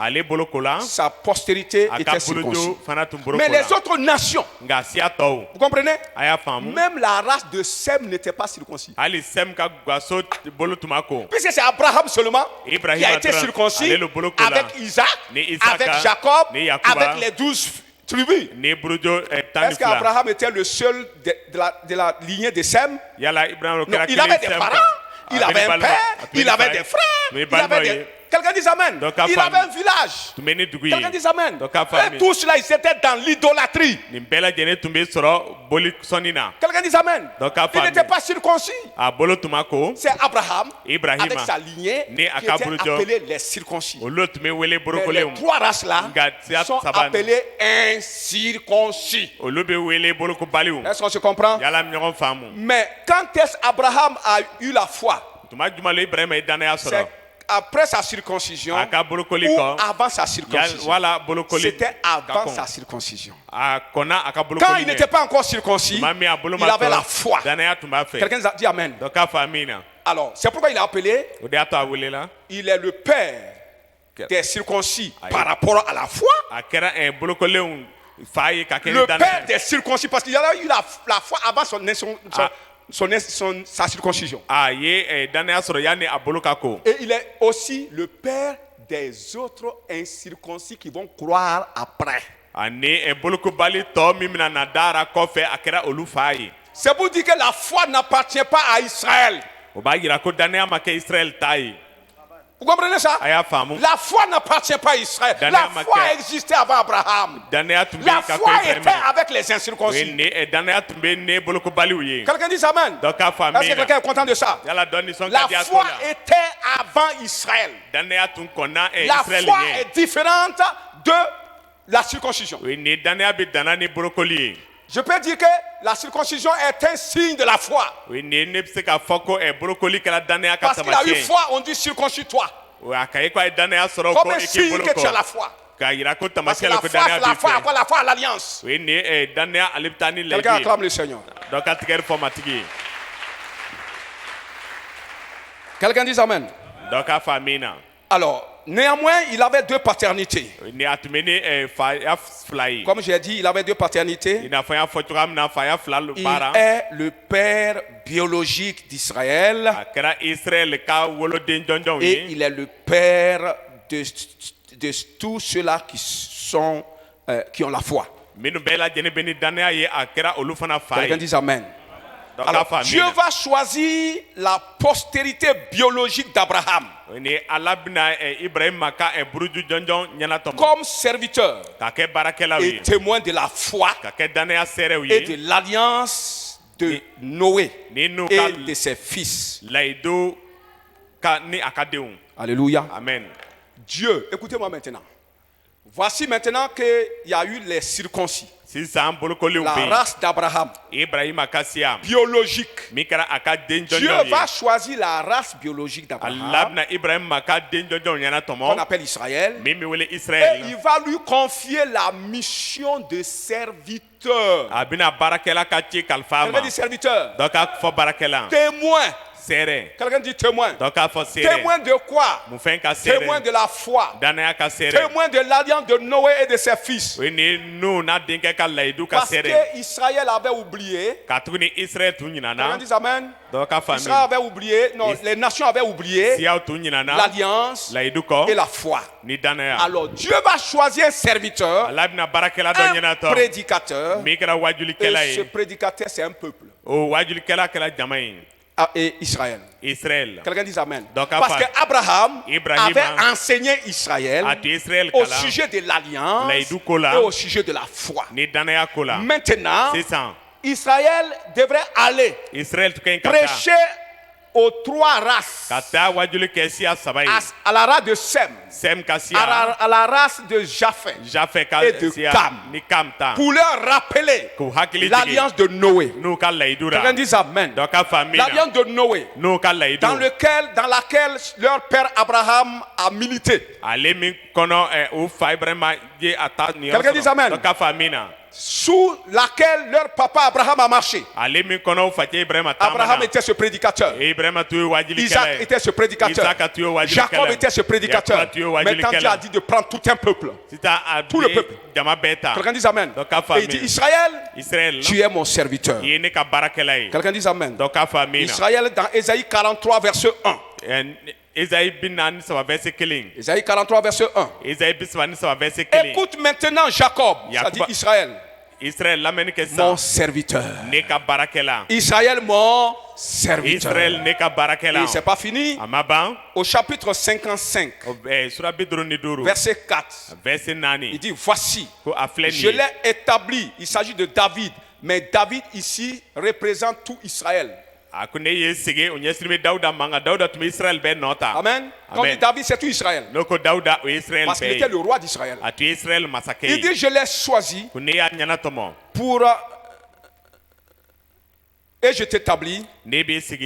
sa postérité était circoncis. Mais les autres nations, vous comprenez? Même la race de Sem n'était pas circoncis. Puisque c'est Abraham seulement qui a été circoncis avec Isaac, avec Jacob, avec les 12 tribus. Est-ce qu'Abraham était le seul de la lignée de Sem? Non, il avait des parents, il avait un père, il avait des frères, il avait des... Quelqu'un dit amen. Il avait un village. Quelqu'un dit amen. Et tous cela, ils étaient dans l'idolâtrie. Quelqu'un dit amen. Il n'était pas circoncis. C'est Abraham avec sa lignée qui était appelé les circoncis. Mais les trois races-là sont appelées incirconcis. Est-ce qu'on se comprend? Mais quand est-ce qu'Abraham a eu la foi? C'est après sa circoncision ou avant sa circoncision? C'était avant sa circoncision. Quand il n'était pas encore circoncis, il avait la foi. Quelqu'un dit amen. Alors, c'est pourquoi il est appelé, il est le père des circoncis par rapport à la foi. Le père des circoncis, parce qu'il a eu la foi avant sa circoncision. Et il est aussi le père des autres incirconcis qui vont croire après. C'est pour dire que la foi n'appartient pas à Israël. Vous Vous comprenez ça? La foi n'appartient pas à Israël. La foi existait avant Abraham. La foi était avec les incirconcis. Quelqu'un dit amen. Est-ce que quelqu'un est content de ça? La foi était avant Israël. La foi est différente de la circoncision. Je peux dire que la circoncision est un signe de la foi. Parce qu'il a eu foi, on dit circoncis-toi. Comme un signe que tu as la foi. Parce que la foi à l'alliance. Quelqu'un acclame le Seigneur. Quelqu'un dit amen. Alors, néanmoins, il avait deux paternités. Comme j'ai dit, il avait deux paternités. Il est le père biologique d'Israël. Et il est le père de tous ceux-là qui ont la foi. Quelqu'un dit amen. Alors, Dieu va choisir la postérité biologique d'Abraham comme serviteur et témoin de la foi et de l'alliance de Noé et de ses fils. Alléluia. Amen. Dieu, écoutez-moi maintenant. Voici maintenant qu'il y a eu les circoncis. La race d'Abraham, biologique. Dieu va choisir la race biologique d'Abraham, qu'on appelle Israël, et il va lui confier la mission de serviteur. Quelqu'un dit serviteur, témoin. Quelqu'un dit témoin. Témoin de quoi? Témoin de la foi. Témoin de l'alliance de Noé et de ses fils. Parce que Israël avait oublié. Quelqu'un dit amen. Israël avait oublié. Non, les nations avaient oublié l'alliance et la foi. Alors Dieu va choisir un serviteur, un prédicateur. Et ce prédicateur, c'est un peuple. Et Israël. Quelqu'un dit amen. Parce qu'Abraham avait enseigné Israël au sujet de l'alliance et au sujet de la foi. Maintenant, Israël devrait aller prêcher aux trois races. À la race de Sem, à la race de Japheth et de Cam, pour leur rappeler l'alliance de Noé. Quelqu'un dit amen. L'alliance de Noé, dans laquelle leur père Abraham a milité. Quelqu'un dit amen. Sous laquelle leur papa Abraham a marché. Abraham était ce prédicateur. Isaac était ce prédicateur. Jacob était ce prédicateur. Maintenant Dieu a dit de prendre tout un peuple. Tout le peuple. Quelqu'un dit amen. Et il dit Israël, tu es mon serviteur. Quelqu'un dit amen. Israël dans Ésaïe 43 verset 1. Ésaïe 43 verset 1. Écoute maintenant Jacob, ça dit Israël. Mon serviteur. Israël mon serviteur. Et c'est pas fini. Au chapitre 55, verset 4, il dit voici, je l'ai établi. Il s'agit de David, mais David ici représente tout Israël. Amen. Comme dit David, c'est tout Israël. Parce qu'il était le roi d'Israël. Il dit, je l'ai choisi pour... Et je t'établis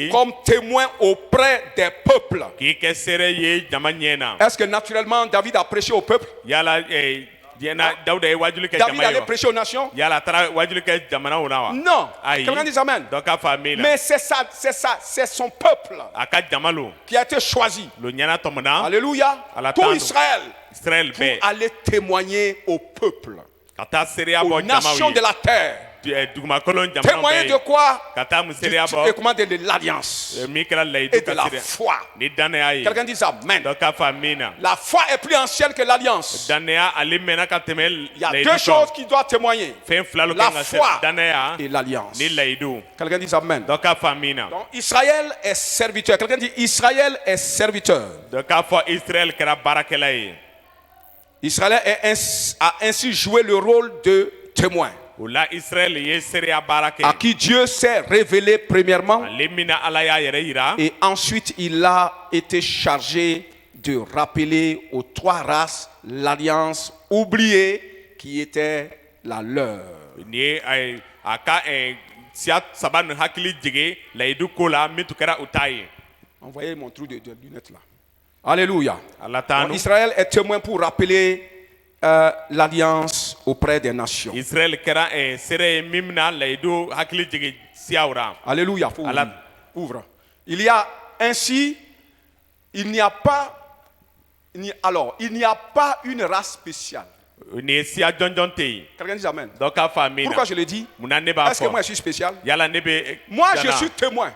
comme témoin auprès des peuples. Est-ce que naturellement David a prêché au peuple? David allait prêcher aux nations? Non. Quelqu'un dit amen. Mais c'est son peuple qui a été choisi. Alléluia. Tout Israël pour aller témoigner au peuple, aux nations de la terre, Témoigner de quoi? Et comment de l'alliance et de la foi. Quelqu'un dit amen. La foi est plus ancienne que l'alliance. Il y a deux choses qui doivent témoigner: la foi et l'alliance. Quelqu'un dit amen. Donc Israël est serviteur. Quelqu'un dit Israël est serviteur. Israël a ainsi joué le rôle de témoin, à qui Dieu s'est révélé premièrement, et ensuite il a été chargé de rappeler aux trois races l'alliance oubliée qui était la leur. Envoyez mon trou de lunettes là. Alléluia. Donc, Israël est témoin pour rappeler l'alliance auprès des nations. Alléluia. Ouvre. Il y a ainsi, il n'y a pas une race spéciale. Quelqu'un dit amen. Pourquoi je le dis? Est-ce que moi je suis spécial? Moi je suis témoin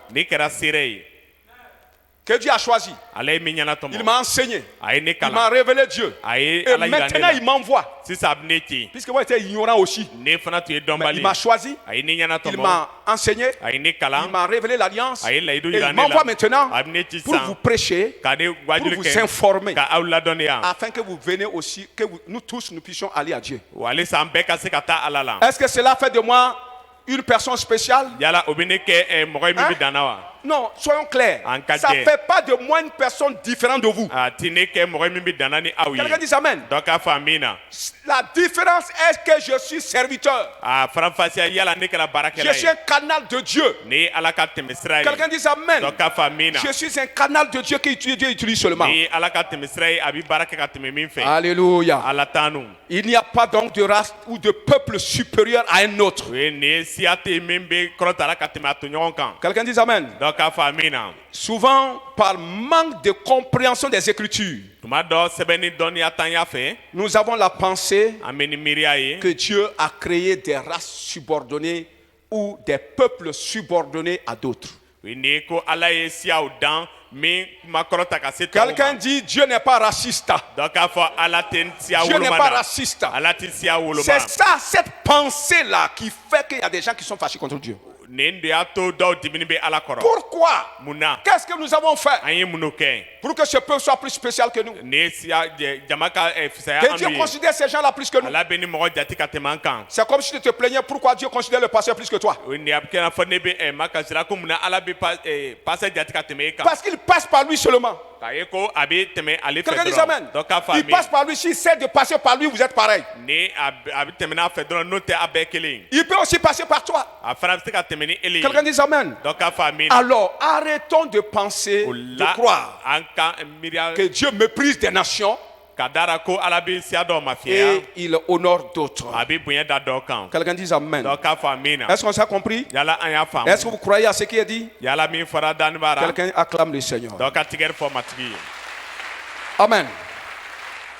que Dieu a choisi. Il m'a enseigné. Il m'a révélé Dieu. Et maintenant il m'envoie. Puisque moi j'étais ignorant aussi. Mais il m'a choisi. Il m'a enseigné. Il m'a révélé l'alliance. Et il m'envoie maintenant pour vous prêcher, pour vous informer, afin que vous venez aussi, que nous tous nous puissions aller à Dieu. Est-ce que cela fait de moi une personne spéciale? Non, soyons clairs. Ça ne fait pas de moi une personne différente de vous. Quelqu'un dit amen. La différence est que je suis serviteur. Je suis un canal de Dieu. Quelqu'un dit amen. Je suis un canal de Dieu que Dieu utilise seulement. Alléluia. Il n'y a pas donc de race ou de peuple supérieur à un autre. Quelqu'un dit amen. Souvent, par manque de compréhension des Écritures, nous avons la pensée que Dieu a créé des races subordonnées ou des peuples subordonnés à d'autres. Quelqu'un dit Dieu n'est pas raciste. Dieu n'est pas raciste. C'est ça, cette pensée-là qui fait qu'il y a des gens qui sont fâchés contre Dieu. Pourquoi? Qu'est-ce que nous avons fait pour que ce peuple soit plus spécial que nous? Que Dieu considère ces gens-là plus que nous. C'est comme si tu te plaignais pourquoi Dieu considère le pasteur plus que toi. Parce qu'il passe par lui seulement. Quelqu'un dit amen. Il passe par lui. S'il sait de passer par lui, vous êtes pareil. Il peut aussi passer par toi. Quelqu'un dit amen. Alors arrêtons de penser, de croire que Dieu méprise des nations et il honore d'autres. Quelqu'un dit amen. Est-ce qu'on s'est compris? Est-ce que vous croyez à ce qui est dit? Quelqu'un acclame le Seigneur. Amen.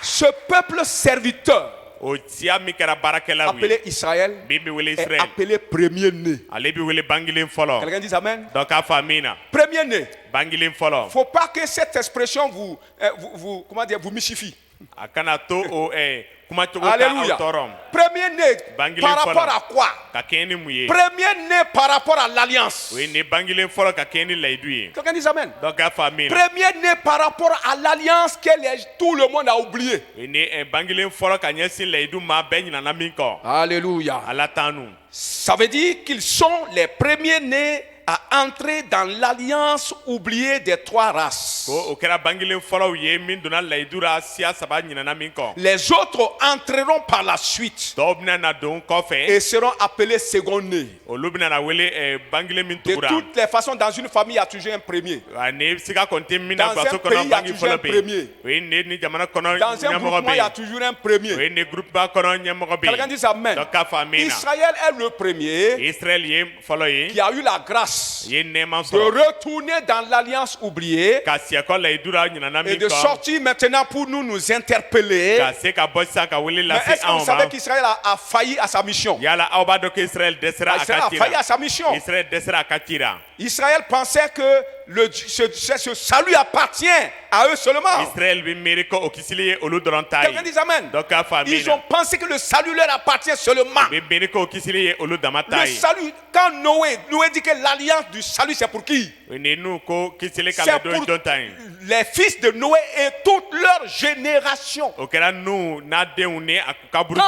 Ce peuple serviteur appelé Israël est appelé premier-né. Quelqu'un dit amen. Premier-né. Il ne faut pas que cette expression vous mystifie. Alléluia. Premier-né par rapport à quoi? Premier-né par rapport à l'alliance. Quelqu'un dit amen. Premier-né par rapport à l'alliance que tout le monde a oublié. Alléluia. Ça veut dire qu'ils sont les premiers-nés à entrer dans l'alliance oubliée des trois races. Les autres entreront par la suite et seront appelés second-nés. De toutes les façons, dans une famille, il y a toujours un premier. Dans un pays, il y a toujours un premier. Dans un groupement, il y a toujours un premier. Quelqu'un dit amen. Israël est le premier qui a eu la grâce grâce de retourner dans l'alliance oubliée et de sortir maintenant pour nous interpeller. Mais est-ce que vous savez qu'Israël a failli à sa mission? Israël a failli à sa mission. Israël pensait que ce salut appartient à eux seulement. Quelqu'un dit amen. Ils ont pensé que le salut leur appartient seulement. Le salut, quand Noé dit que l'alliance du salut c'est pour qui? C'est pour les fils de Noé et toute leur génération. Quand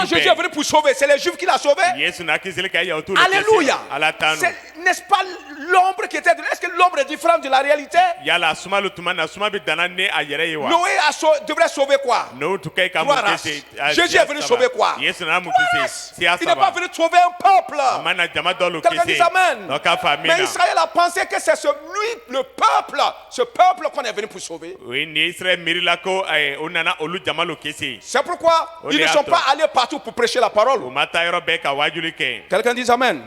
Jésus est venu pour sauver, c'est les Juifs qui l'ont sauvé. Alléluia. N'est-ce pas l'ombre qui était? Est-ce que l'ombre est différente de la réalité? Noé devrait sauver quoi? Jésus est venu sauver quoi? Il n'est pas venu sauver un peuple. Quelqu'un dit amen. Mais Israël a pensé que c'est le peuple, ce peuple qu'on est venu pour sauver. C'est pourquoi ils ne sont pas allés partout pour prêcher la parole. Quelqu'un dit amen.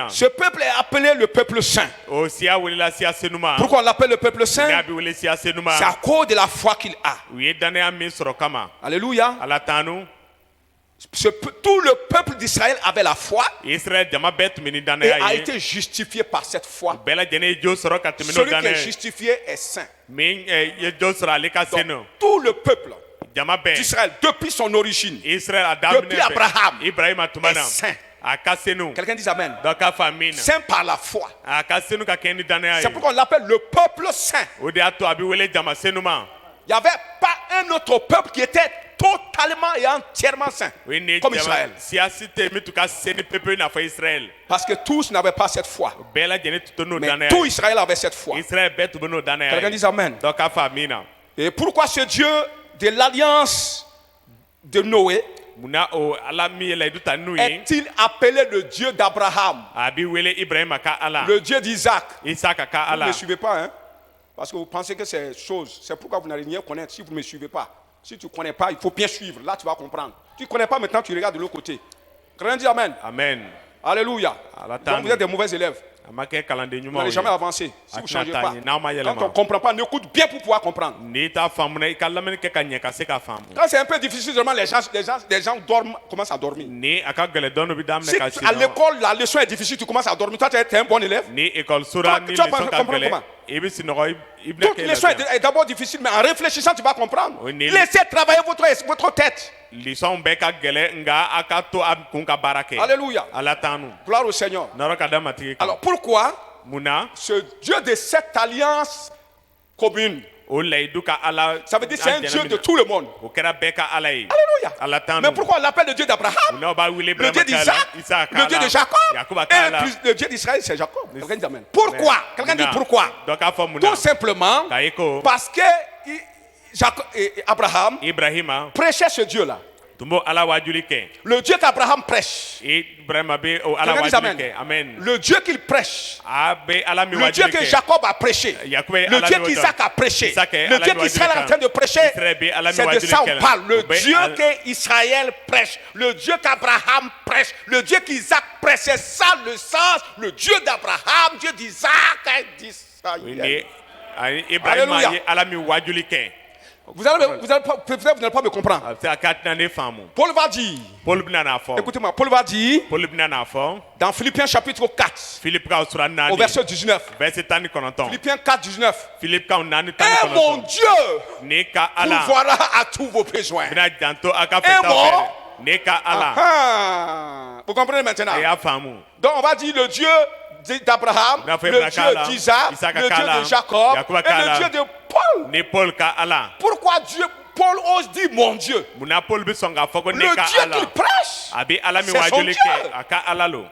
Ce peuple est appelé le peuple saint. Pourquoi on l'appelle le peuple saint? C'est à cause de la foi qu'il a. Alléluia. Tout le peuple d'Israël avait la foi et a été justifié par cette foi. Celui qui est justifié est saint. Donc, tout le peuple d'Israël, depuis son origine, depuis Abraham, est saint. Quelqu'un dit amen. Saint par la foi. C'est pourquoi on l'appelle le peuple saint. Il n'y avait pas un autre peuple qui était totalement et entièrement saint comme Israël. Parce que tous n'avaient pas cette foi. Mais tout Israël avait cette foi. Quelqu'un dit amen. Et pourquoi ce Dieu de l'alliance de Noé est-il appelé le Dieu d'Abraham, le Dieu d'Isaac? Vous ne me suivez pas, hein? Parce que vous pensez que c'est chose. C'est pourquoi vous n'allez rien connaître si vous ne me suivez pas. Si tu ne connais pas, il faut bien suivre. Là, tu vas comprendre. Tu ne connais pas maintenant, tu regardes de l'autre côté. Quelqu'un dit amen. Amen. Alléluia. Donc vous êtes des mauvais élèves. Vous n'allez jamais avancer si vous ne changez pas. Quand on ne comprend pas, on écoute bien pour pouvoir comprendre. Quand c'est un peu difficile, seulement les gens dorment, commencent à dormir. Si à l'école, la leçon est difficile, tu commences à dormir. Toi, tu es un bon élève. Tu vas comprendre comment? Donc, la leçon est d'abord difficile, mais en réfléchissant, tu vas comprendre. Laissez travailler votre tête. Alléluia. Gloire au Seigneur. Alors pourquoi ce Dieu de cette alliance commune? Ça veut dire c'est un Dieu de tout le monde. Alléluia. Mais pourquoi on l'appelle le Dieu d'Abraham, le Dieu d'Isaac, le Dieu de Jacob, et le Dieu d'Israël, c'est Jacob? Quelqu'un dit amen. Pourquoi? Quelqu'un dit pourquoi? Tout simplement parce que Abraham prêchait ce Dieu-là. Le Dieu qu'Abraham prêche. Amen. Le Dieu qu'il prêche. Le Dieu que Jacob a prêché. Le Dieu qu'Isaac a prêché. Le Dieu qu'Israël est en train de prêcher. C'est de ça on parle. Le Dieu qu'Israël prêche. Le Dieu qu'Abraham prêche. Le Dieu qu'Isaac prêche. C'est ça le sens. Le Dieu d'Abraham, Dieu d'Isaac et d'Israël. Alléluia. Vous n'allez pas me comprendre. Paul va dire, écoutez-moi, Paul va dire dans Philippiens chapitre 4 au verset 19, Philippiens 4, 19, et mon Dieu pourvoira à tous vos besoins. Vous comprenez maintenant? Donc on va dire le Dieu d'Abraham, le Dieu d'Isaac, le Dieu de Jacob et le Dieu de Paul. Pourquoi Paul ose dire mon Dieu? Le Dieu qu'il prêche, c'est son Dieu.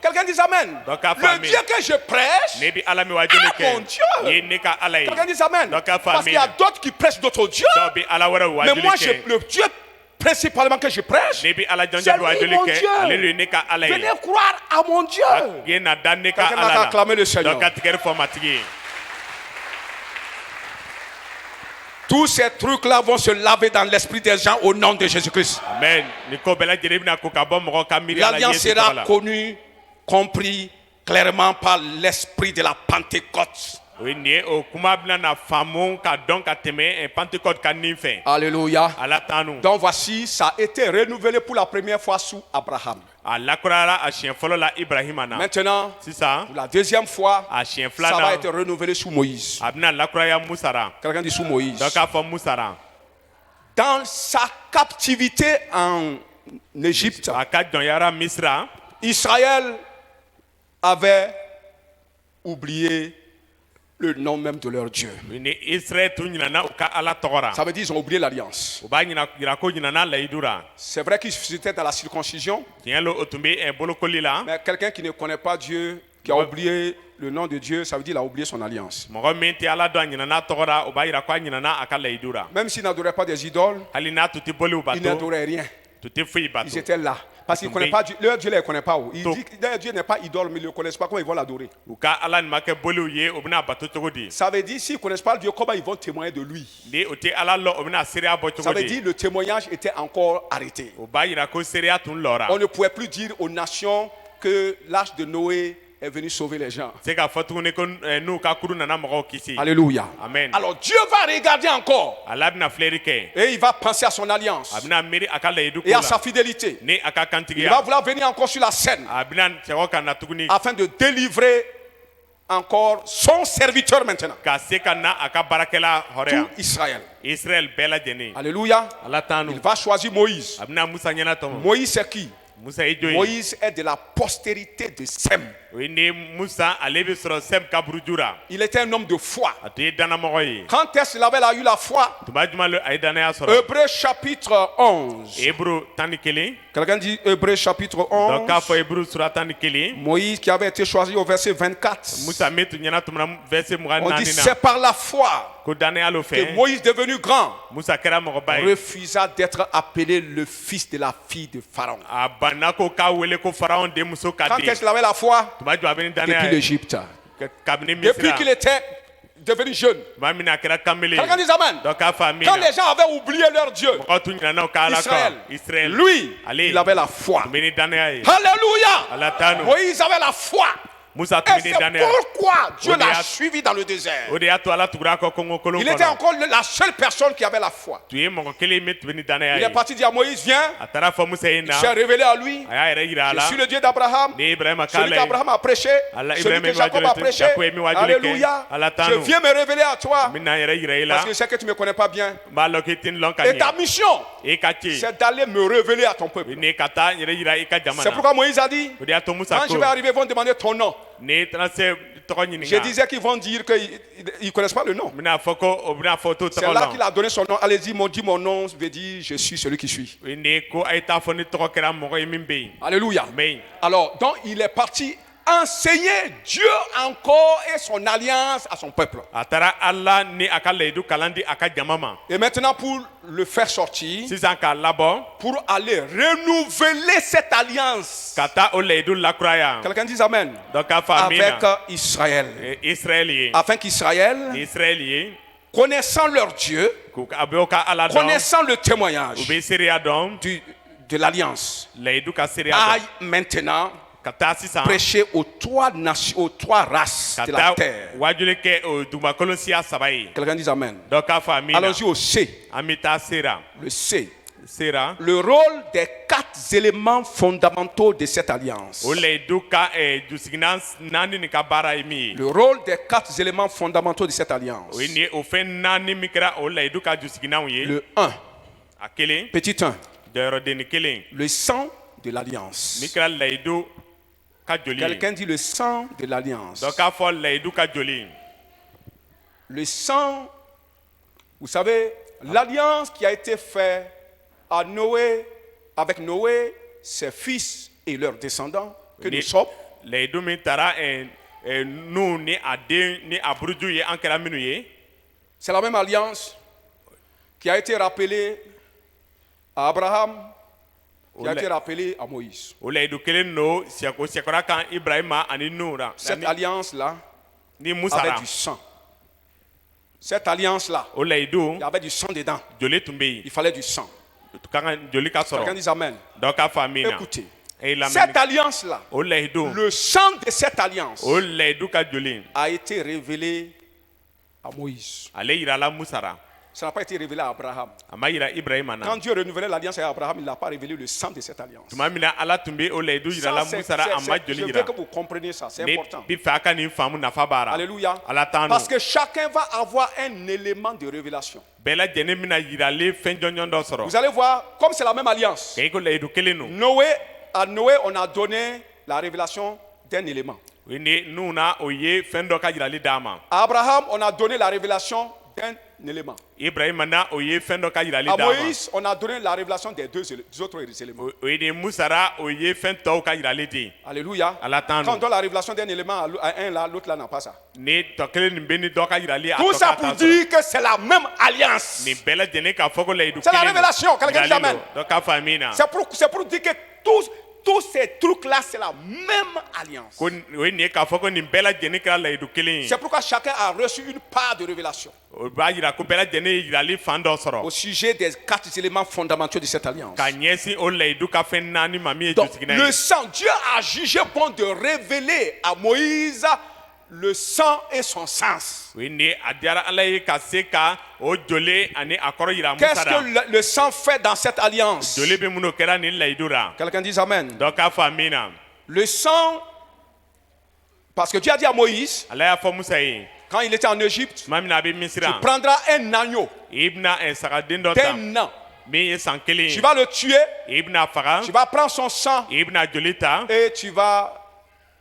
Quelqu'un dit amen. Le Dieu que je prêche est mon Dieu. Quelqu'un dit amen. Parce qu'il y a d'autres qui prêchent d'autres dieux. Mais moi, le Dieu principalement que je prêche, c'est lui mon Dieu. Venez croire à mon Dieu. Quelqu'un va acclamer le Seigneur. Tous ces trucs-là vont se laver dans l'esprit des gens au nom de Jésus-Christ. Amen. L'alliance sera connue, compris clairement par l'esprit de la Pentecôte. Alléluia. Donc voici, ça a été renouvelé pour la première fois sous Abraham. Maintenant, pour la deuxième fois, ça va être renouvelé sous Moïse. Quelqu'un dit sous Moïse. Dans sa captivité en Égypte, Israël avait oublié le nom même de leur Dieu. Ça veut dire qu'ils ont oublié l'alliance. C'est vrai qu'ils étaient dans la circoncision, mais quelqu'un qui ne connaît pas Dieu, qui a oublié le nom de Dieu, ça veut dire qu'il a oublié son alliance. Même s'ils n'adoraient pas des idoles, ils n'adoraient rien. Ils étaient là. Parce qu'ils ne connaissent pas Dieu. Leur Dieu ne les connaît pas. Ils disent que leur Dieu n'est pas idole, mais ils ne le connaissent pas. Comment ils vont l'adorer? Ça veut dire, s'ils ne connaissent pas Dieu, comment ils vont témoigner de lui? Ça veut dire, le témoignage était encore arrêté. On ne pouvait plus dire aux nations que l'âge de Noé est venu sauver les gens. Alléluia. Amen. Alors Dieu va regarder encore. Et il va penser à son alliance. Et à sa fidélité. Il va vouloir venir encore sur la scène. Afin de délivrer encore son serviteur maintenant. Tout Israël. Alléluia. Il va choisir Moïse. Moïse c'est qui? Moïse est de la postérité de Sem. Il était un homme de foi. Quand est-ce qu'il avait eu la foi? Hébreux chapitre 11. Quelqu'un dit Hébreux chapitre 11. Moïse qui avait été choisi au verset 24. On dit c'est par la foi que Moïse devenu grand refusa d'être appelé le fils de la fille de Pharaon. Quand est-ce qu'il avait la foi? Depuis l'Égypte. Depuis qu'il était devenu jeune. Quelqu'un dit amen. Quand les gens avaient oublié leur Dieu, Israël, lui, il avait la foi. Alléluia. Moïse avait la foi. Et c'est pourquoi Dieu l'a suivi dans le désert. Il était encore la seule personne qui avait la foi. Il est parti dire à Moïse, viens. Il s'est révélé à lui. Je suis le Dieu d'Abraham, celui qu'Abraham a prêché, celui que Jacob a prêché. Alléluia. Je viens me révéler à toi parce que je sais que tu ne me connais pas bien. Et ta mission, c'est d'aller me révéler à ton peuple. C'est pourquoi Moïse a dit, quand je vais arriver, ils vont demander ton nom. Je disais qu'ils vont dire qu'ils ne connaissent pas le nom. C'est là qu'il a donné son nom. Allez-y, dis mon nom veut dire je suis celui qui suis. Alléluia. Alors, donc il est parti enseigner Dieu encore et son alliance à son peuple. Et maintenant pour le faire sortir, pour aller renouveler cette alliance. Quelqu'un dit amen. Avec Israël. Afin qu'Israël, connaissant leur Dieu, connaissant le témoignage de l'alliance, aille maintenant prêcher aux trois nations, aux trois races de la terre. Quelqu'un dit amen. Allons-y au C. Le C. Le rôle des quatre éléments fondamentaux de cette alliance. Le rôle des quatre éléments fondamentaux de cette alliance. Le 1. Petit 1. Le sang de l'alliance. Quelqu'un dit le sang de l'alliance. Le sang, vous savez, l'alliance qui a été faite à Noé, avec Noé, ses fils et leurs descendants, que nous sommes. C'est la même alliance qui a été rappelée à Abraham, qui a été rappelé à Moïse. Cette alliance-là avait du sang. Cette alliance-là, il y avait du sang dedans. Il fallait du sang. Quelqu'un dit amen. Écoutez, Cette alliance-là, le sang de cette alliance a été révélé à Moïse. Ça n'a pas été révélé à Abraham. Quand Dieu renouvelait l'alliance avec Abraham, il n'a pas révélé le sang de cette alliance. Je veux que vous compreniez ça, c'est important. Alléluia. Parce que chacun va avoir un élément de révélation. Vous allez voir, comme c'est la même alliance. À Noé, on a donné la révélation d'un élément. À Abraham, on a donné la révélation d'un élément. À Moïse, on a donné la révélation des deux autres éléments. Alléluia. Quand on donne la révélation d'un élément à un là, l'autre là n'a pas ça. Tout ça pour dire que c'est la même alliance. C'est la révélation. Quelqu'un dit amen. C'est pour dire que tous ces trucs-là, c'est la même alliance. C'est pourquoi chacun a reçu une part de révélation au sujet des 4 éléments fondamentaux de cette alliance. Donc, le sang, Dieu a jugé bon de révéler à Moïse le sang et son sens. Qu'est-ce que le sang fait dans cette alliance? Quelqu'un dit amen. Le sang, parce que Dieu a dit à Moïse, quand il était en Égypte, tu prendras un agneau d'un an. Tu vas le tuer, tu vas prendre son sang et tu vas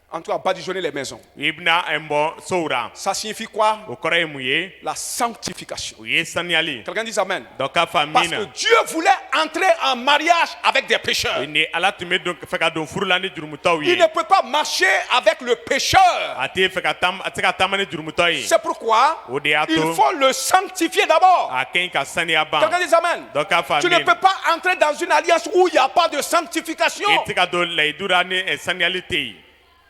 en tout cas badigeonner les maisons. Ça signifie quoi? La sanctification. Quelqu'un dit amen. Parce que Dieu voulait entrer en mariage avec des pécheurs. Il ne peut pas marcher avec le pécheur. C'est pourquoi il faut le sanctifier d'abord. Quelqu'un dit amen. Tu ne peux pas entrer dans une alliance où il n'y a pas de sanctification.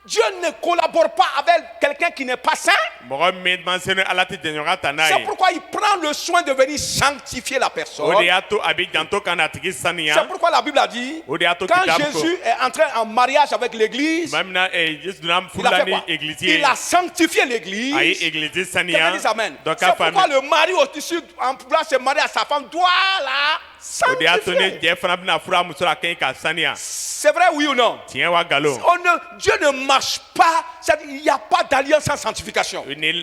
Dieu ne collabore pas avec quelqu'un qui n'est pas saint. C'est pourquoi il prend le soin de venir sanctifier la personne. C'est pourquoi la Bible a dit, quand Jésus est entré en mariage avec l'église, il a fait quoi? Il a sanctifié l'église. Quelqu'un dit amen. C'est pourquoi le mari au-dessus, en voulant se marier à sa femme, doit la sanctifier. C'est vrai, oui ou non? Dieu ne marche pas. Il n'y a pas d'alliance sans sanctification. Même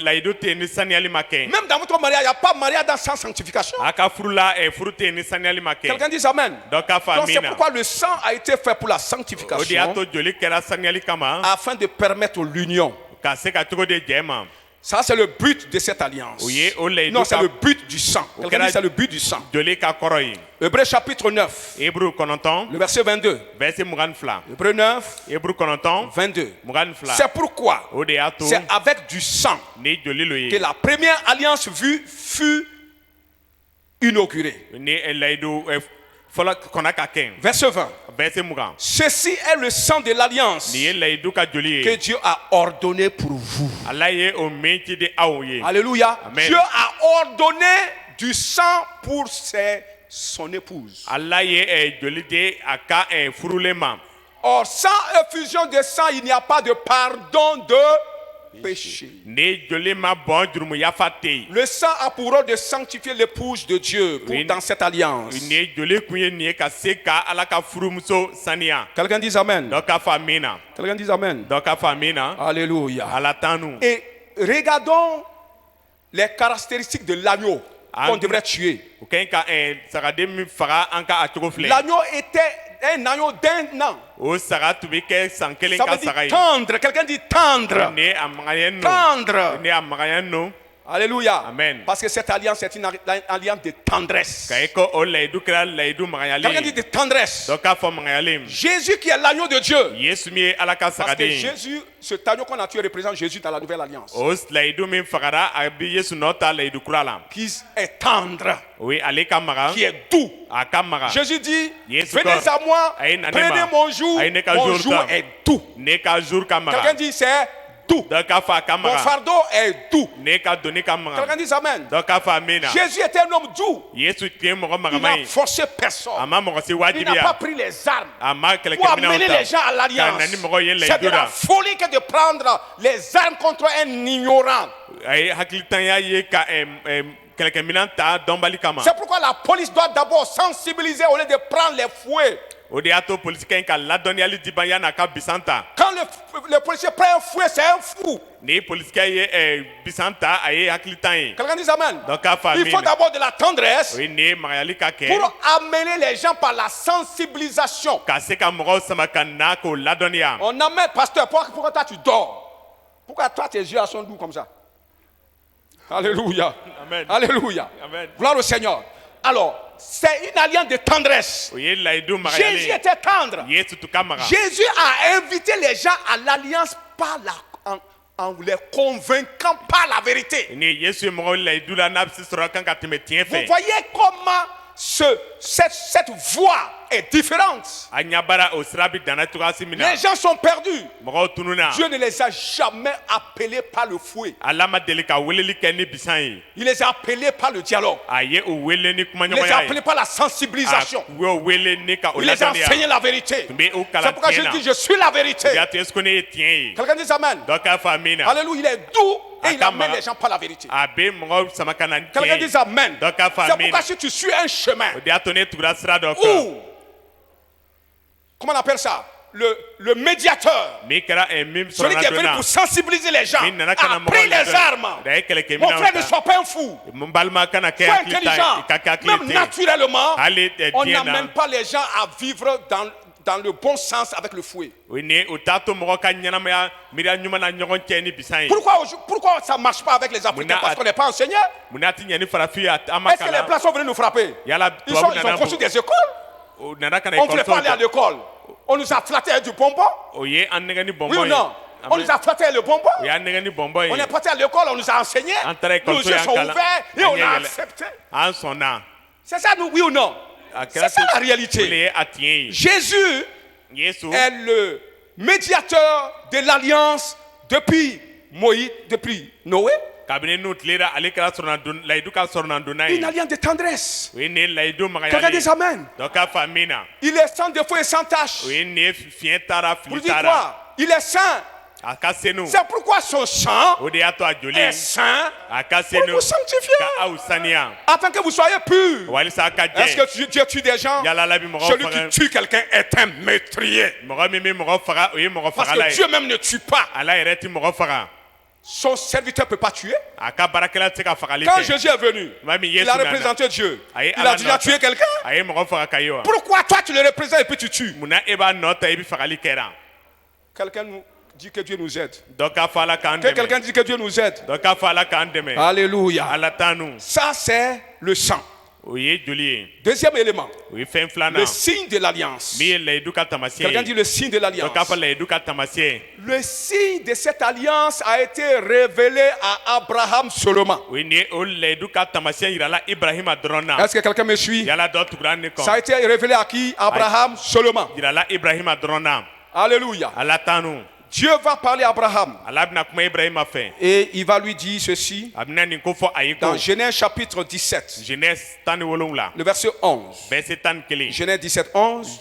dans votre mariage, il n'y a pas de mariage sans sanctification. Quelqu'un dit amen. Donc c'est pourquoi le sang a été fait pour la sanctification, afin de permettre l'union. Ça, c'est le but de cette alliance. Non, c'est le but du sang. Quelqu'un dit c'est le but du sang. Hébreux chapitre 9, le verset 22. Hébreux 9, 22. C'est pourquoi c'est avec du sang que la première alliance fut inaugurée. Verset 20. Ceci est le sang de l'alliance que Dieu a ordonné pour vous. Alléluia. Amen. Dieu a ordonné du sang pour son épouse. Or, sans effusion de sang, il n'y a pas de pardon de péché. Le sang a pour rôle de sanctifier l'épouse de Dieu dans cette alliance. Quelqu'un dit amen. Quelqu'un dit amen. Alléluia. Et regardons les caractéristiques de l'agneau qu'on devrait tuer. L'agneau était un agneau d'un an. Ça veut dire tendre. Quelqu'un dit tendre. Tendre. Alléluia. Amen. Parce que cette alliance est une alliance de tendresse. Quelqu'un dit de tendresse. Jésus qui est l'agneau de Dieu. Parce que Jésus, cet agneau qu'on a tué représente Jésus dans la nouvelle alliance. Qui est tendre. Qui est doux. Jésus dit, venez à moi, prenez mon joug est doux. Quelqu'un dit c'est doux. Mon fardeau est doux. Quelqu'un dit amen. Jésus était un homme doux. Il n'a forcé personne. Il n'a pas pris les armes pour amener les gens à l'alliance. C'est de la folie que de prendre les armes contre un ignorant. C'est pourquoi la police doit d'abord sensibiliser au lieu de prendre les fouets. Quand le policier prend un fouet, c'est un fou. Quelqu'un dit amen. Il faut d'abord de la tendresse pour amener les gens par la sensibilisation. On amène, pasteur, pourquoi toi tu dors? Pourquoi toi tes yeux sont doux comme ça? Alléluia. Amen. Alléluia. Amen. Gloire au Seigneur. Alors, c'est une alliance de tendresse. Jésus était tendre. Jésus a invité les gens à l'alliance en les convainquant par la vérité. Vous voyez comment cette voie est différente. Les gens sont perdus. Dieu ne les a jamais appelés par le fouet. Il les a appelés par le dialogue. Il les a appelés par la sensibilisation. Il les a enseigné la vérité. C'est pourquoi je dis je suis la vérité. Quelqu'un dit amen. Alléluia, il est doux. Et il amène les gens par la vérité. Quelqu'un dit amen. C'est pourquoi si tu suis un chemin où, comment on appelle ça, le médiateur, celui qui est venu pour sensibiliser les gens, a pris les armes. Mon frère, ne sois pas un fou. Sois intelligent. Même naturellement, on n'amène pas les gens à vivre dans le bon sens avec le fouet. Pourquoi ça ne marche pas avec les Africains? Parce qu'on n'est pas enseigné. Est-ce que les plats sont venus nous frapper? Ils ont construit des écoles. On ne voulait pas aller à l'école. On nous a flatté avec du bonbon. Oui ou non? On nous a flatté avec le bonbon. On est parti à l'école, on nous a enseigné. Nos yeux sont ouverts et on a accepté. C'est ça, oui ou non? C'est ça la réalité. Jésus est le médiateur de l'alliance depuis Moïse, depuis Noé. Une alliance de tendresse. Quelqu'un dit amen. Il est sans défaut et sans tâche. Vous dites quoi? Il est saint. C'est pourquoi son sang est saint pour vous sanctifier, afin que vous soyez purs. Est-ce que Dieu tue des gens? Celui qui tue quelqu'un est un meurtrier. Parce que Dieu même ne tue pas. Son serviteur ne peut pas tuer. Quand Jésus est venu, il a représenté Dieu. Il a déjà tué quelqu'un. Pourquoi toi tu le représentes et puis tu tues? Quelqu'un nous dit que Dieu nous aide. Que quelqu'un dit que Dieu nous aide. Alléluia. Ça c'est le sang. Deuxième élément, le signe de l'alliance. Quelqu'un dit le signe de l'alliance. Le signe de cette alliance a été révélé à Abraham seulement. Est-ce que quelqu'un me suit? Ça a été révélé à qui? Abraham seulement. Alléluia. Dieu va parler à Abraham et il va lui dire ceci dans Genèse chapitre 17, le verset 11. Genèse 17, 11.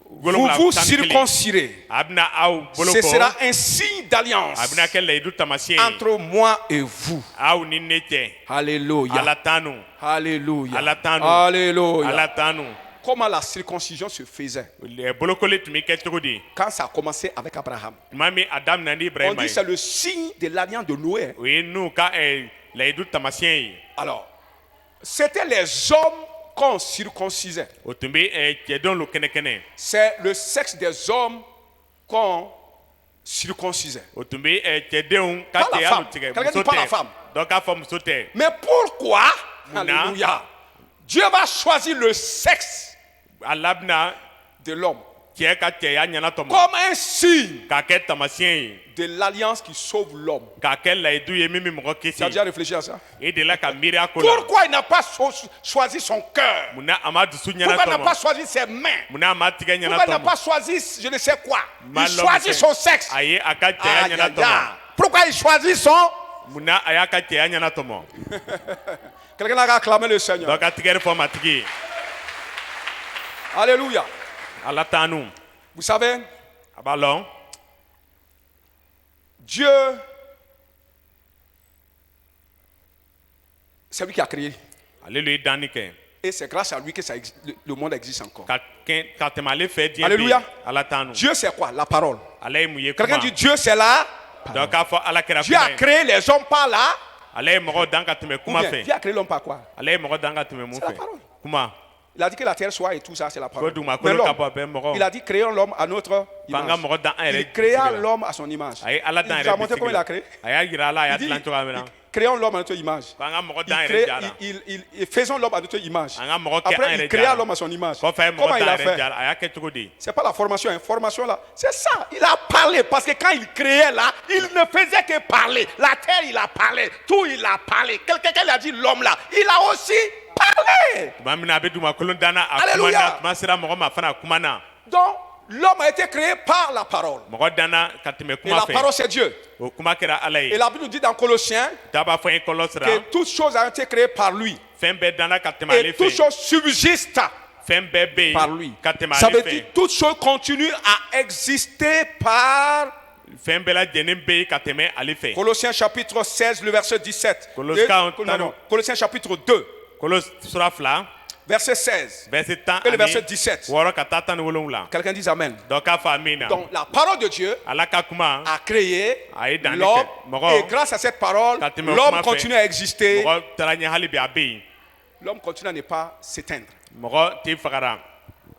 Vous vous circoncirez. Ce sera un signe d'alliance entre moi et vous. Alléluia. Alléluia. Alléluia. Comment la circoncision se faisait? Quand ça a commencé avec Abraham, on dit c'est le signe de l'alliance de Noé. Alors, c'était les hommes qu'on circoncisait. C'est le sexe des hommes qu'on circoncisait. Pas la femme. Quelqu'un dit pas la femme. Mais pourquoi? Alléluia. Dieu va choisir le sexe de l'homme. comme un signe de l'alliance qui sauve l'homme. Tu as déjà réfléchi à ça? Pourquoi il n'a pas choisi son cœur? Pourquoi il n'a pas choisi ses mains? Pourquoi il n'a pas choisi je ne sais quoi? Il choisit son sexe. Pourquoi il choisit son... Quelqu'un a acclamé le Seigneur. Alléluia. Vous savez, Dieu, c'est lui qui a créé. Et c'est grâce à lui que le monde existe encore. Alléluia. Dieu c'est quoi? La parole. Quelqu'un dit Dieu c'est la parole. Dieu a créé les hommes par là. Dieu a créé l'homme par quoi? C'est la parole. Il a dit que la terre soit et tout ça, c'est la parole. Mais l'homme, il a dit créons l'homme à notre image. Il créa l'homme à son image. Il a montré comment il a créé. Il dit, créons l'homme à notre image. Faisons l'homme à notre image. Après, il créa l'homme à son image. Comment il a fait? C'est pas la formation. Formation là, c'est ça. Il a parlé parce que quand il créait là, il ne faisait que parler. La terre, il a parlé. Tout, il a parlé. Quelqu'un a dit l'homme là, il a aussi parlé. Alléluia. Donc, l'homme a été créé par la parole. Et la parole, c'est Dieu. Et la Bible nous dit dans Colossiens que toutes choses ont été créées par lui. Et toutes choses subsistent par lui. Ça veut dire que toutes choses continuent à exister par Colossiens chapitre 16, le verset 17. Colossiens chapitre 2. Verset 16 et le verset 17. Quelqu'un dit Amen. Donc la parole de Dieu a créé l'homme et grâce à cette parole, l'homme continue à exister. L'homme continue à ne pas s'éteindre.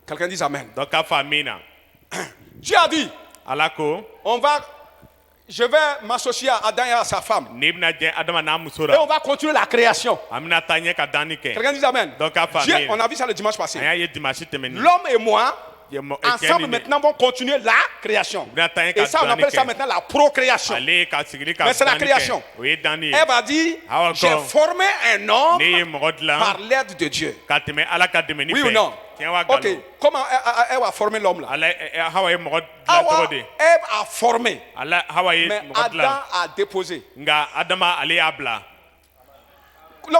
Quelqu'un dit Amen. Dieu a dit je vais m'associer à Adam et à sa femme. Et on va continuer la création. Quelqu'un dit Amen. Dieu, on a vu ça le dimanche passé. L'homme et moi, ensemble maintenant, vont continuer la création. Et ça, on appelle ça maintenant la procréation. Mais c'est la création. Elle va dire, j'ai formé un homme par l'aide de Dieu. Oui ou non? Ok, comment elle va former l'homme là? Ève a formé, mais Adam a déposé. L'homme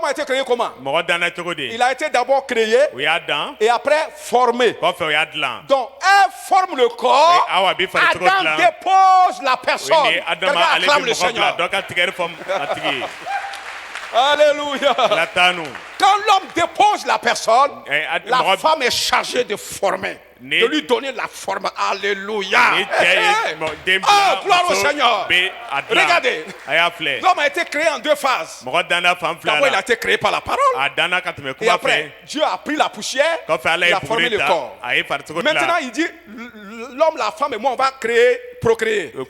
a été créé comment? Il a été d'abord créé et après formé. Donc, elle forme le corps, Adam dépose la personne. Quelqu'un acclame le Seigneur. Alléluia. Quand l'homme dépose la personne, la femme est chargée de former, de lui donner la forme. Alléluia. Oh, gloire au Seigneur. Regardez, l'homme a été créé en deux phases. D'abord, il a été créé par la parole. Et après, Dieu a pris la poussière, il a formé le corps. Maintenant, il dit, l'homme, la femme et moi, on va procréer. Pour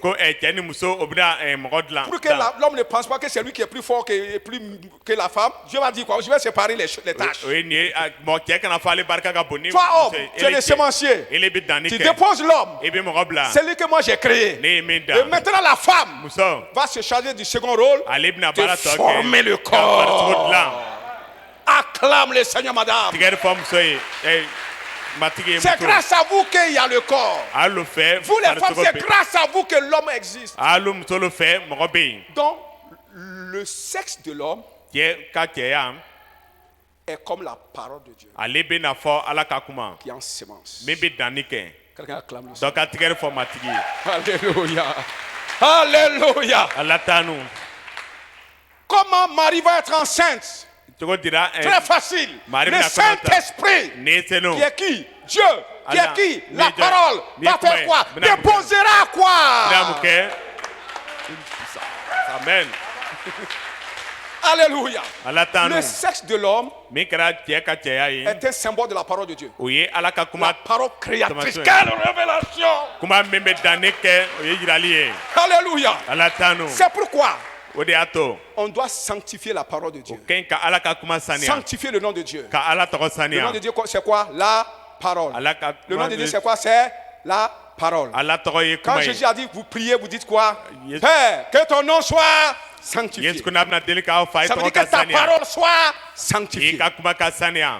que l'homme ne pense pas que c'est lui qui est plus fort que la femme, Dieu va dire quoi? Je vais séparer les tâches. Toi, homme, tu es le sémencier. Tu déposes l'homme. C'est lui que moi j'ai créé. Et maintenant la femme va se charger du second rôle de former le corps. Acclame le Seigneur, madame. C'est grâce à vous qu'il y a le corps. Vous les femmes, c'est grâce à vous que l'homme existe. Donc, le sexe de l'homme est comme la parole de Dieu qui est en semence. Quelqu'un acclame le Seigneur. Alléluia. Alléluia. Comment Marie va être enceinte? Très facile. Le Saint-Esprit, qui est qui? Dieu, qui est qui? La parole, va faire quoi? Déposera quoi? Amen. Alléluia. Le sexe de l'homme est un symbole de la parole de Dieu. La parole créatrice. Quelle révélation! Alléluia. C'est pourquoi on doit sanctifier la parole de Dieu. Sanctifier le nom de Dieu. Le nom de Dieu, c'est quoi? La parole. Le nom de Dieu, c'est quoi? C'est la parole. Quand Jésus a dit, vous priez, vous dites quoi? Père, que ton nom soit sanctifié. Ça veut dire que ta parole soit sanctifiée.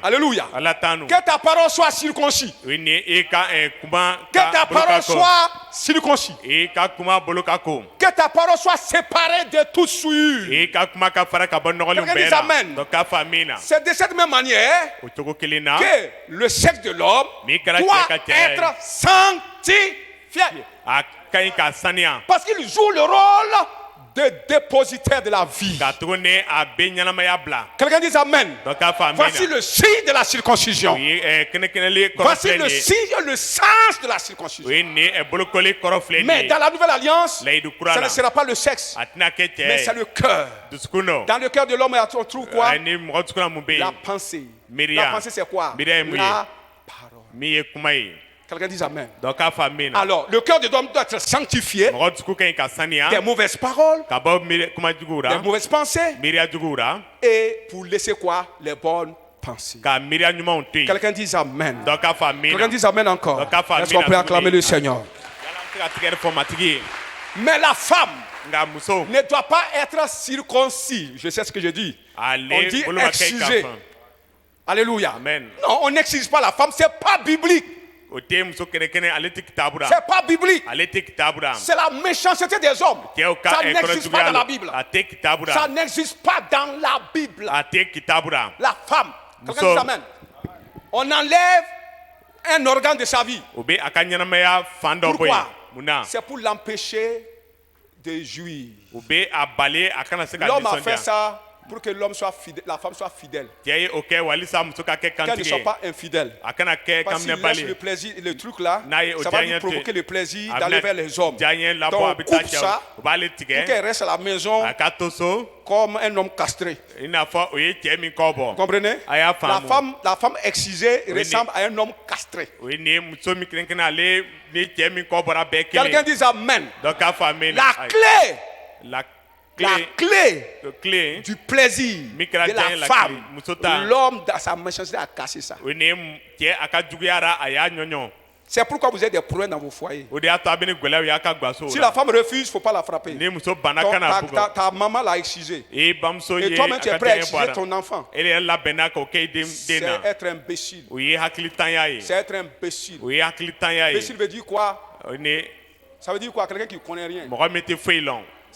Alléluia. Que ta parole soit circoncis. Que ta parole soit circoncis. Que ta parole soit séparée de toute souillure. Quelqu'un dit amen. C'est de cette même manière que le sexe de l'homme doit être sanctifié. Parce qu'il joue le rôle de dépositaire de la vie. Quelqu'un dit amen. Voici le signe de la circoncision. Voici le signe, le sens de la circoncision. Mais dans la nouvelle alliance, ça ne sera pas le sexe, mais c'est le cœur. Dans le cœur de l'homme, on trouve quoi? La pensée. La pensée, c'est quoi? La parole. Quelqu'un dit amen. Alors, le cœur de l'homme doit être sanctifié des mauvaises paroles, des mauvaises pensées, et pour laisser quoi? Les bonnes pensées. Quelqu'un dit amen. Quelqu'un dit amen encore. Est-ce qu'on peut acclamer le Seigneur? Mais la femme ne doit pas être circoncis. Je sais ce que je dis. On dit exciser. Alléluia. Amen. Non, on n'excise pas la femme, c'est pas biblique. C'est pas biblique. C'est la méchanceté des hommes. Ça n'existe pas dans la Bible. Ça n'existe pas dans la Bible. La femme. Quelqu'un dit amen. On enlève un organe de sa vie. Pourquoi? C'est pour l'empêcher de jouir. L'homme a fait ça pour que l'homme soit fidèle, la femme soit fidèle. Qu'elle ne soit pas infidèle. Parce qu'il laisse le plaisir, le truc là, ça va lui provoquer le plaisir d'aller vers les hommes. Donc on coupe ça pour qu'elle reste à la maison comme un homme castré. Vous comprenez? La femme excisée ressemble à un homme castré. Quelqu'un dit amen. La clé du plaisir de la femme, l'homme dans sa méchanceté a cassé ça. C'est pourquoi vous êtes des problèmes dans vos foyers. Si la femme refuse, il ne faut pas la frapper. Ta maman l'a excisé. Et toi-même, tu es prêt à exciser ton enfant. C'est être imbécile. C'est être imbécile. Imbécile veut dire quoi? Ça veut dire quoi? Quelqu'un qui ne connaît rien.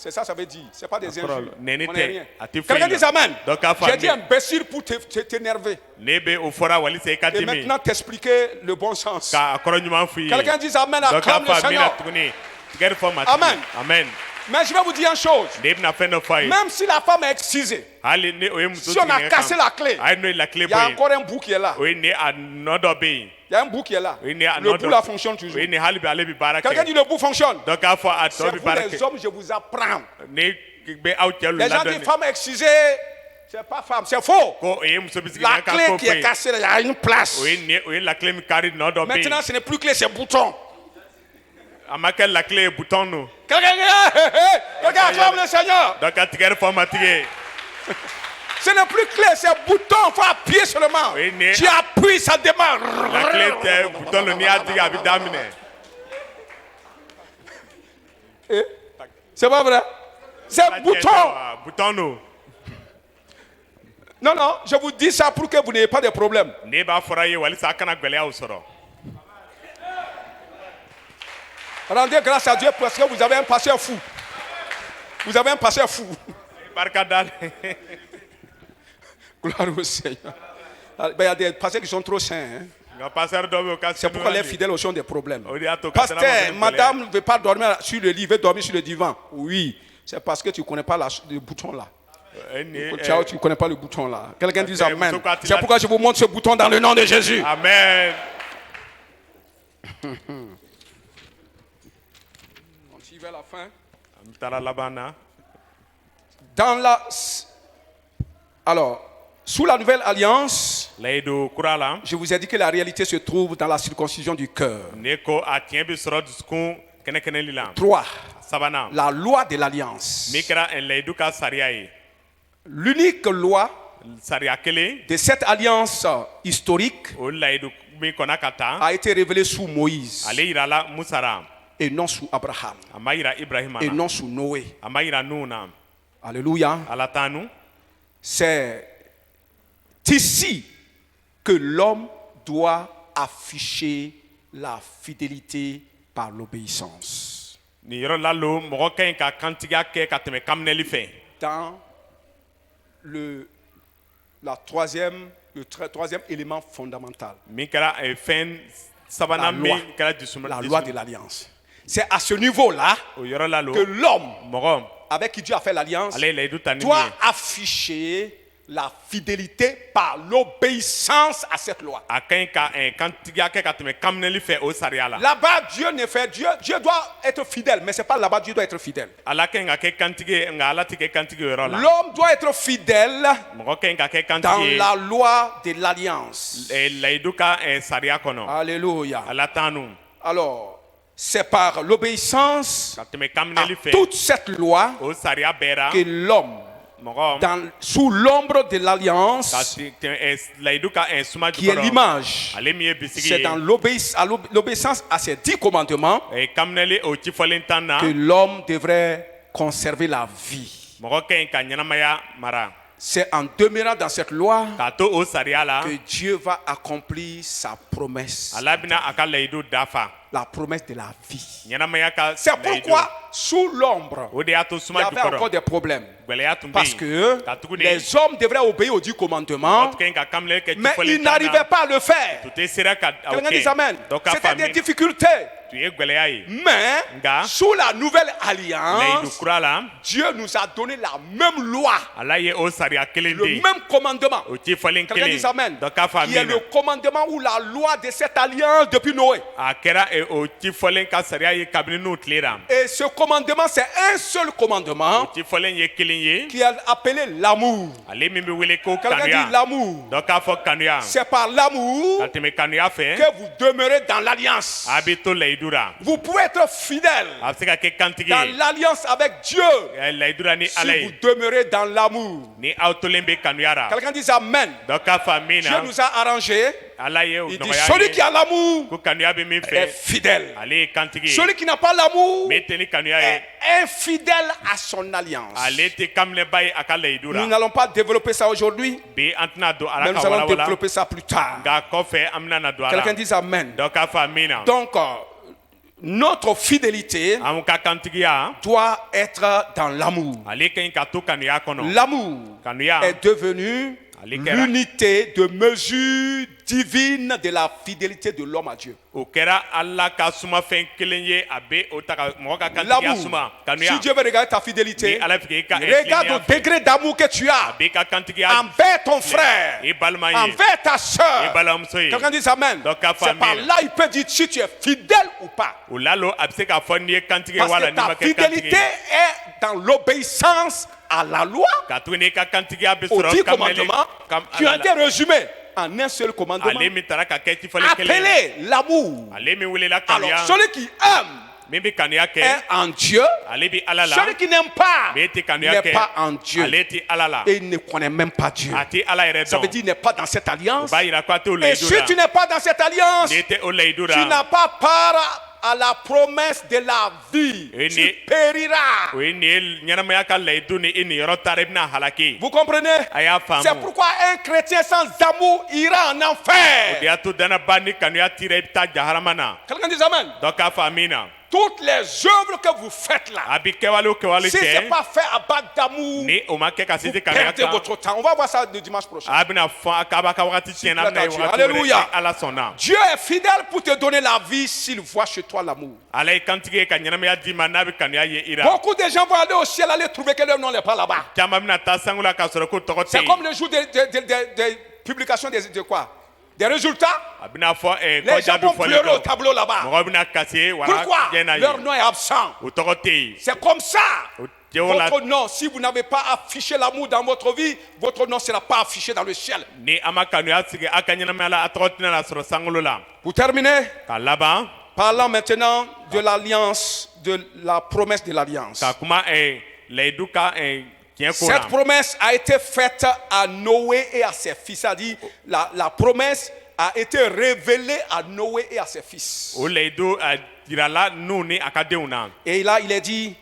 C'est ça, ça veut dire. Ce n'est pas des injures. On n'est rien. Quelqu'un dit amen. J'ai dit imbécile pour t'énerver. Et maintenant t'expliquer le bon sens. Quelqu'un dit amen, acclame le Seigneur. Amen. Mais je vais vous dire une chose. Même si la femme est excisée, si on a cassé la clé, il y a encore un bout qui est là. Il y a un bout qui est là. Le bout là fonctionne toujours. Quelqu'un dit le bout fonctionne. C'est pour les hommes, je vous apprends. Les gens disent femme excisée, c'est pas femme, c'est faux. La clé qui est cassée, il y a une place. Maintenant, ce n'est plus clé, c'est bouton. Quelqu'un acclame le Seigneur. Ce n'est plus clé, c'est bouton, il faut appuyer seulement. Tu appuies, ça démarre. La clé, c'est bouton, le nia dit à vidamine. C'est pas vrai? C'est bouton. Non, je vous dis ça pour que vous n'ayez pas de problème. Rendez grâce à Dieu parce que vous avez un passé fou. Vous avez un passé fou. Gloire au Seigneur. Il y a des passés qui sont trop saints. C'est pourquoi les fidèles aussi ont des problèmes. Pasteur, madame ne veut pas dormir sur le lit, veut dormir sur le divan. Oui, c'est parce que tu ne connais pas le bouton là. Tu ne connais pas le bouton là. Quelqu'un dit amen. C'est pourquoi je vous montre ce bouton dans le nom de Jésus. Amen. On y va à la fin. Alors, sous la nouvelle alliance, je vous ai dit que la réalité se trouve dans la circoncision du cœur. 3. La loi de l'alliance. L'unique loi de cette alliance historique a été révélé sous Moïse et non sous Abraham et non sous Noé. Alléluia. C'est ici que l'homme doit afficher la fidélité par l'obéissance. Dans le troisième élément fondamental, la loi de l'alliance. C'est à ce niveau-là que l'homme avec qui Dieu a fait l'alliance doit afficher la fidélité par l'obéissance à cette loi. Là-bas, Dieu doit être fidèle, mais c'est pas là-bas Dieu doit être fidèle. L'homme doit être fidèle dans la loi de l'alliance. Alléluia. Alors, c'est par l'obéissance à toute cette loi que l'homme, sous l'ombre de l'alliance, qui est l'image, c'est dans l'obéissance à ces 10 commandements que l'homme devrait conserver la vie. C'est en demeurant dans cette loi que Dieu va accomplir sa promesse. La promesse de la vie. C'est pourquoi sous l'ombre, il y avait encore des problèmes. Parce que les hommes devraient obéir aux 10 commandements, mais ils n'arrivaient pas à le faire. Quelqu'un dit amen. C'était des difficultés. Mais sous la nouvelle alliance, Dieu nous a donné la même loi, le même commandement. Quelqu'un dit amen. Qui est le commandement ou la loi de cette alliance depuis Noé. Et ce commandement, c'est un seul commandement qui est appelé l'amour. Quelqu'un dit l'amour. C'est par l'amour que vous demeurez dans l'alliance. Vous pouvez être fidèle dans l'alliance avec Dieu si vous demeurez dans l'amour. Quelqu'un dit amen. Dieu nous a arrangé. Il dit celui qui a l'amour est fidèle. Celui qui n'a pas l'amour est infidèle à son alliance. Nous n'allons pas développer ça aujourd'hui, mais nous allons développer ça plus tard. Quelqu'un dit amen. Donc notre fidélité doit être dans l'amour. L'amour est devenu l'unité de mesure divine de la fidélité de l'homme à Dieu. L'amour, si Dieu veut regarder ta fidélité, regarde au degré d'amour que tu as envers ton frère, envers ta soeur. Quelqu'un dit amen. C'est par là il peut dire si tu es fidèle ou pas. Parce que ta fidélité est dans l'obéissance à la loi, aux 10 commandements qui ont été résumés en un seul commandement appelé l'amour. Alors celui qui aime est en Dieu, celui qui n'aime pas n'est pas en Dieu et il ne connaît même pas Dieu. Ça veut dire qu'il n'est pas dans cette alliance. Et si tu n'es pas dans cette alliance, tu n'as pas part à la promesse de la vie. Tu périras. Vous comprenez? C'est pourquoi un chrétien sans amour ira en enfer. Quelqu'un dit amen. Toutes les œuvres que vous faites là, si ce n'est pas fait à base d'amour, vous perdez votre temps. On va voir ça le dimanche prochain. Alléluia. Dieu est fidèle pour te donner la vie s'il voit chez toi l'amour. Beaucoup de gens vont aller au ciel, aller trouver que leur nom n'est pas là-bas. C'est comme le jour des publications de quoi? Des résultats, les gens vont pleurer au tableau là-bas. Pourquoi? Leur nom est absent. C'est comme ça. Votre nom, si vous n'avez pas affiché l'amour dans votre vie, votre nom ne sera pas affiché dans le ciel. Pour terminer, parlons maintenant de l'alliance, de la promesse de l'alliance. Cette promesse a été faite à Noé et à ses fils. C'est-à-dire, la promesse a été révélée à Noé et à ses fils. Et là, il est dit,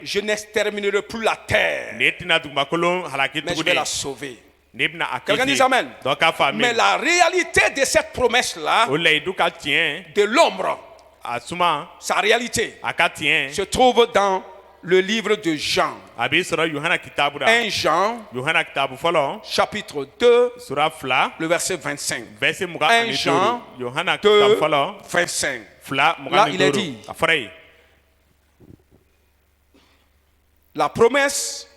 je n'exterminerai plus la terre, mais je vais la sauver. Quelqu'un dit Amen. Mais la réalité de cette promesse-là, de l'ombre, sa réalité, se trouve dans le livre de Jean. 1 Jean, chapitre 2, le verset 25. 1 Jean 2, 25. Là, il est dit, la promesse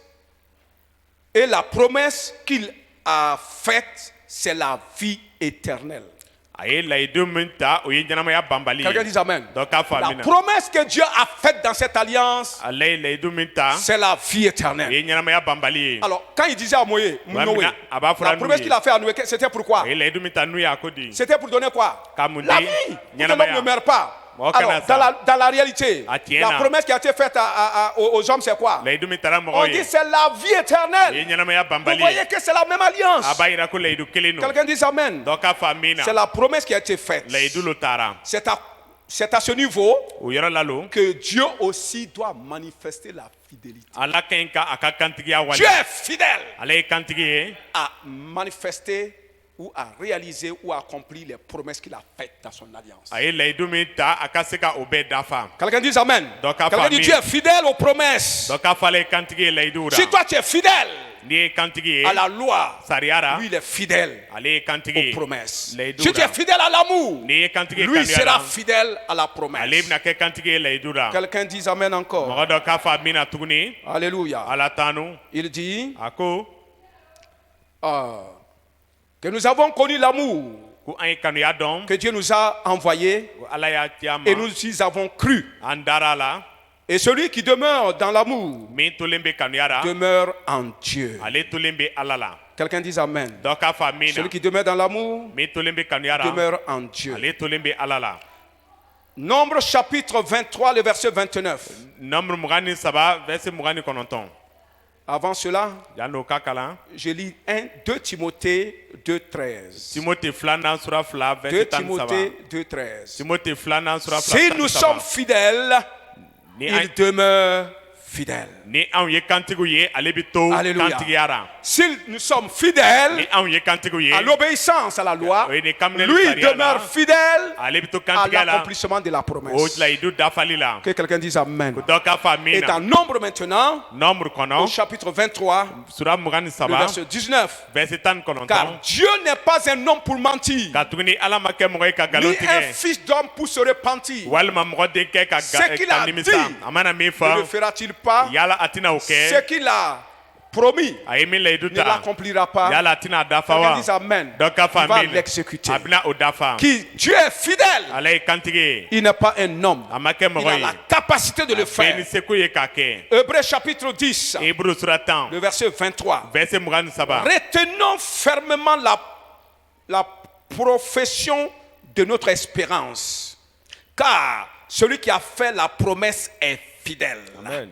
et la promesse qu'il a faite, c'est la vie éternelle. Quelqu'un dit Amen. La promesse que Dieu a faite dans cette alliance, c'est la vie éternelle. Alors, quand il disait à Noé, la promesse qu'il a faite à Noé, c'était pourquoi? C'était pour donner quoi? La vie. Que l'homme ne meurt pas. Alors, dans la réalité, la promesse qui a été faite aux hommes, c'est quoi? On dit c'est la vie éternelle. Vous voyez que c'est la même alliance. Quelqu'un dit Amen. C'est la promesse qui a été faite. C'est à ce niveau que Dieu aussi doit manifester la fidélité. Dieu est fidèle à manifester ou à réaliser ou à accomplir les promesses qu'il a faites dans son alliance. Quelqu'un dit Amen. Quelqu'un dit Dieu est fidèle aux promesses. Si toi tu es fidèle à la loi, lui il est fidèle aux promesses. Si tu es fidèle à l'amour, lui sera fidèle à la promesse. Quelqu'un dit Amen encore. Alléluia. Il dit que nous avons connu l'amour que Dieu nous a envoyé et nous y avons cru. Et celui qui demeure dans l'amour demeure en Dieu. Quelqu'un dit Amen. Celui qui demeure dans l'amour demeure en Dieu. Nombre chapitre 23, le verset 29. Avant cela, je lis 2 Timothée 2.13. 2 Timothée 2.13. Si nous sommes fidèles, il demeure fidèle. Alléluia. Si nous sommes fidèles à l'obéissance à la loi, lui demeure fidèle à l'accomplissement de la promesse. Que quelqu'un dise Amen. Et dans Nombre maintenant, au chapitre 23, le verset 19. Car Dieu n'est pas un homme pour mentir, ni un fils d'homme pour se repentir. Ce qu'il a dit, ne le fera-t-il pas? Ce qu'il a promis ne l'accomplira pas. Quelqu'un dit Amen. Il va l'exécuter. Dieu est fidèle. Il n'est pas un homme. Il a la capacité de le faire. Hébreux chapitre 10, le verset 23. Retenons fermement la profession de notre espérance, car celui qui a fait la promesse est fidèle. Amen.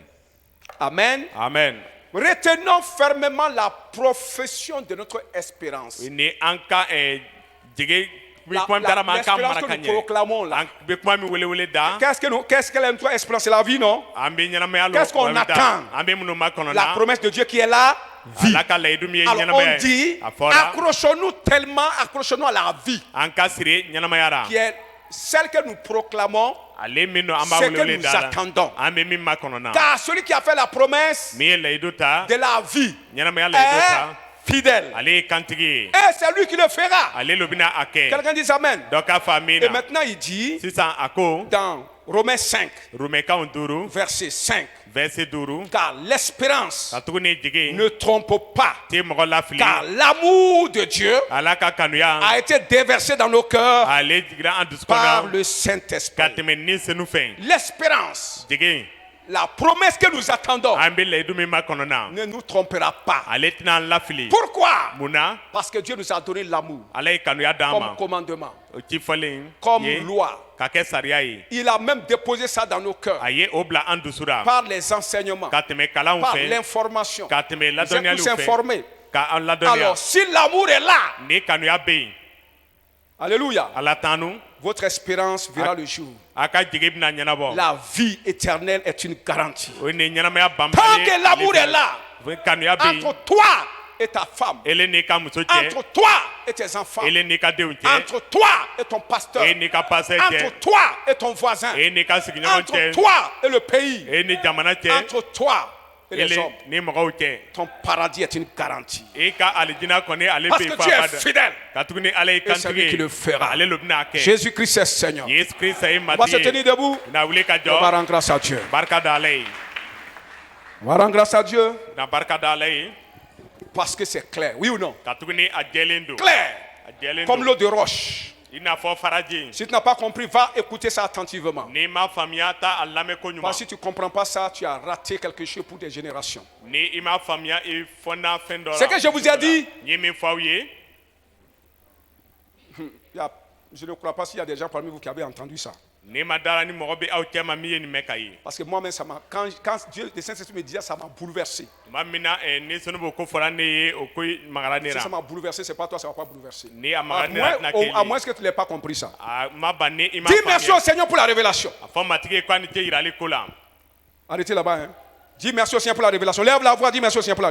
Amen. Amen. Retenons fermement la profession de notre espérance. L'espérance que nous proclamons là. Qu'est-ce qu'elle aime toi, espérance? C'est la vie, non? Qu'est-ce qu'on attend? La promesse de Dieu qui est là. Vie. Alors on dit, accrochons-nous à la vie, qui est celle que nous proclamons, ce que nous attendons. Car celui qui a fait la promesse de la vie est fidèle. Et c'est lui qui le fera. Quelqu'un dit Amen. Et maintenant il dit dans Romains 5, verset 5, car l'espérance ne trompe pas, car l'amour de Dieu a été déversé dans nos cœurs par le Saint-Esprit. L'espérance, la promesse que nous attendons, ne nous trompera pas. Pourquoi? Parce que Dieu nous a donné l'amour comme commandement. comme loi. Il a même déposé ça dans nos cœurs par les enseignements, par l'information. Ils sont tous informés. Alors, si l'amour est là, alléluia, votre espérance verra le jour. La vie éternelle est une garantie. Tant que l'amour est là, entre toi et ta femme, entre toi et tes enfants, entre toi et ton pasteur, entre toi et ton voisin, entre toi et le pays, entre toi et les hommes, ton paradis est une garantie. Parce que tu es fidèle et c'est lui qui le fera. Jésus-Christ est Seigneur. On va se tenir debout. On va rendre grâce à Dieu. On va rendre grâce à Dieu. Parce que c'est clair, oui ou non? Clair, comme l'eau de roche. Si tu n'as pas compris, va écouter ça attentivement. Parce que si tu ne comprends pas ça, tu as raté quelque chose pour des générations. Ce que je vous ai dit, je ne crois pas s'il y a des gens parmi vous qui avaient entendu ça. Parce que moi-même, quand Dieu, le Saint-Esprit me disait, ça m'a bouleversé. Si ça m'a bouleversé, c'est pas toi, ça va pas bouleverser. À moins que tu n'aies pas compris ça. Dis merci au Seigneur pour la révélation. Arrêtez là-bas. Hein. Dis merci au Seigneur pour la révélation. Lève la voix, dis merci au Seigneur pour la révélation.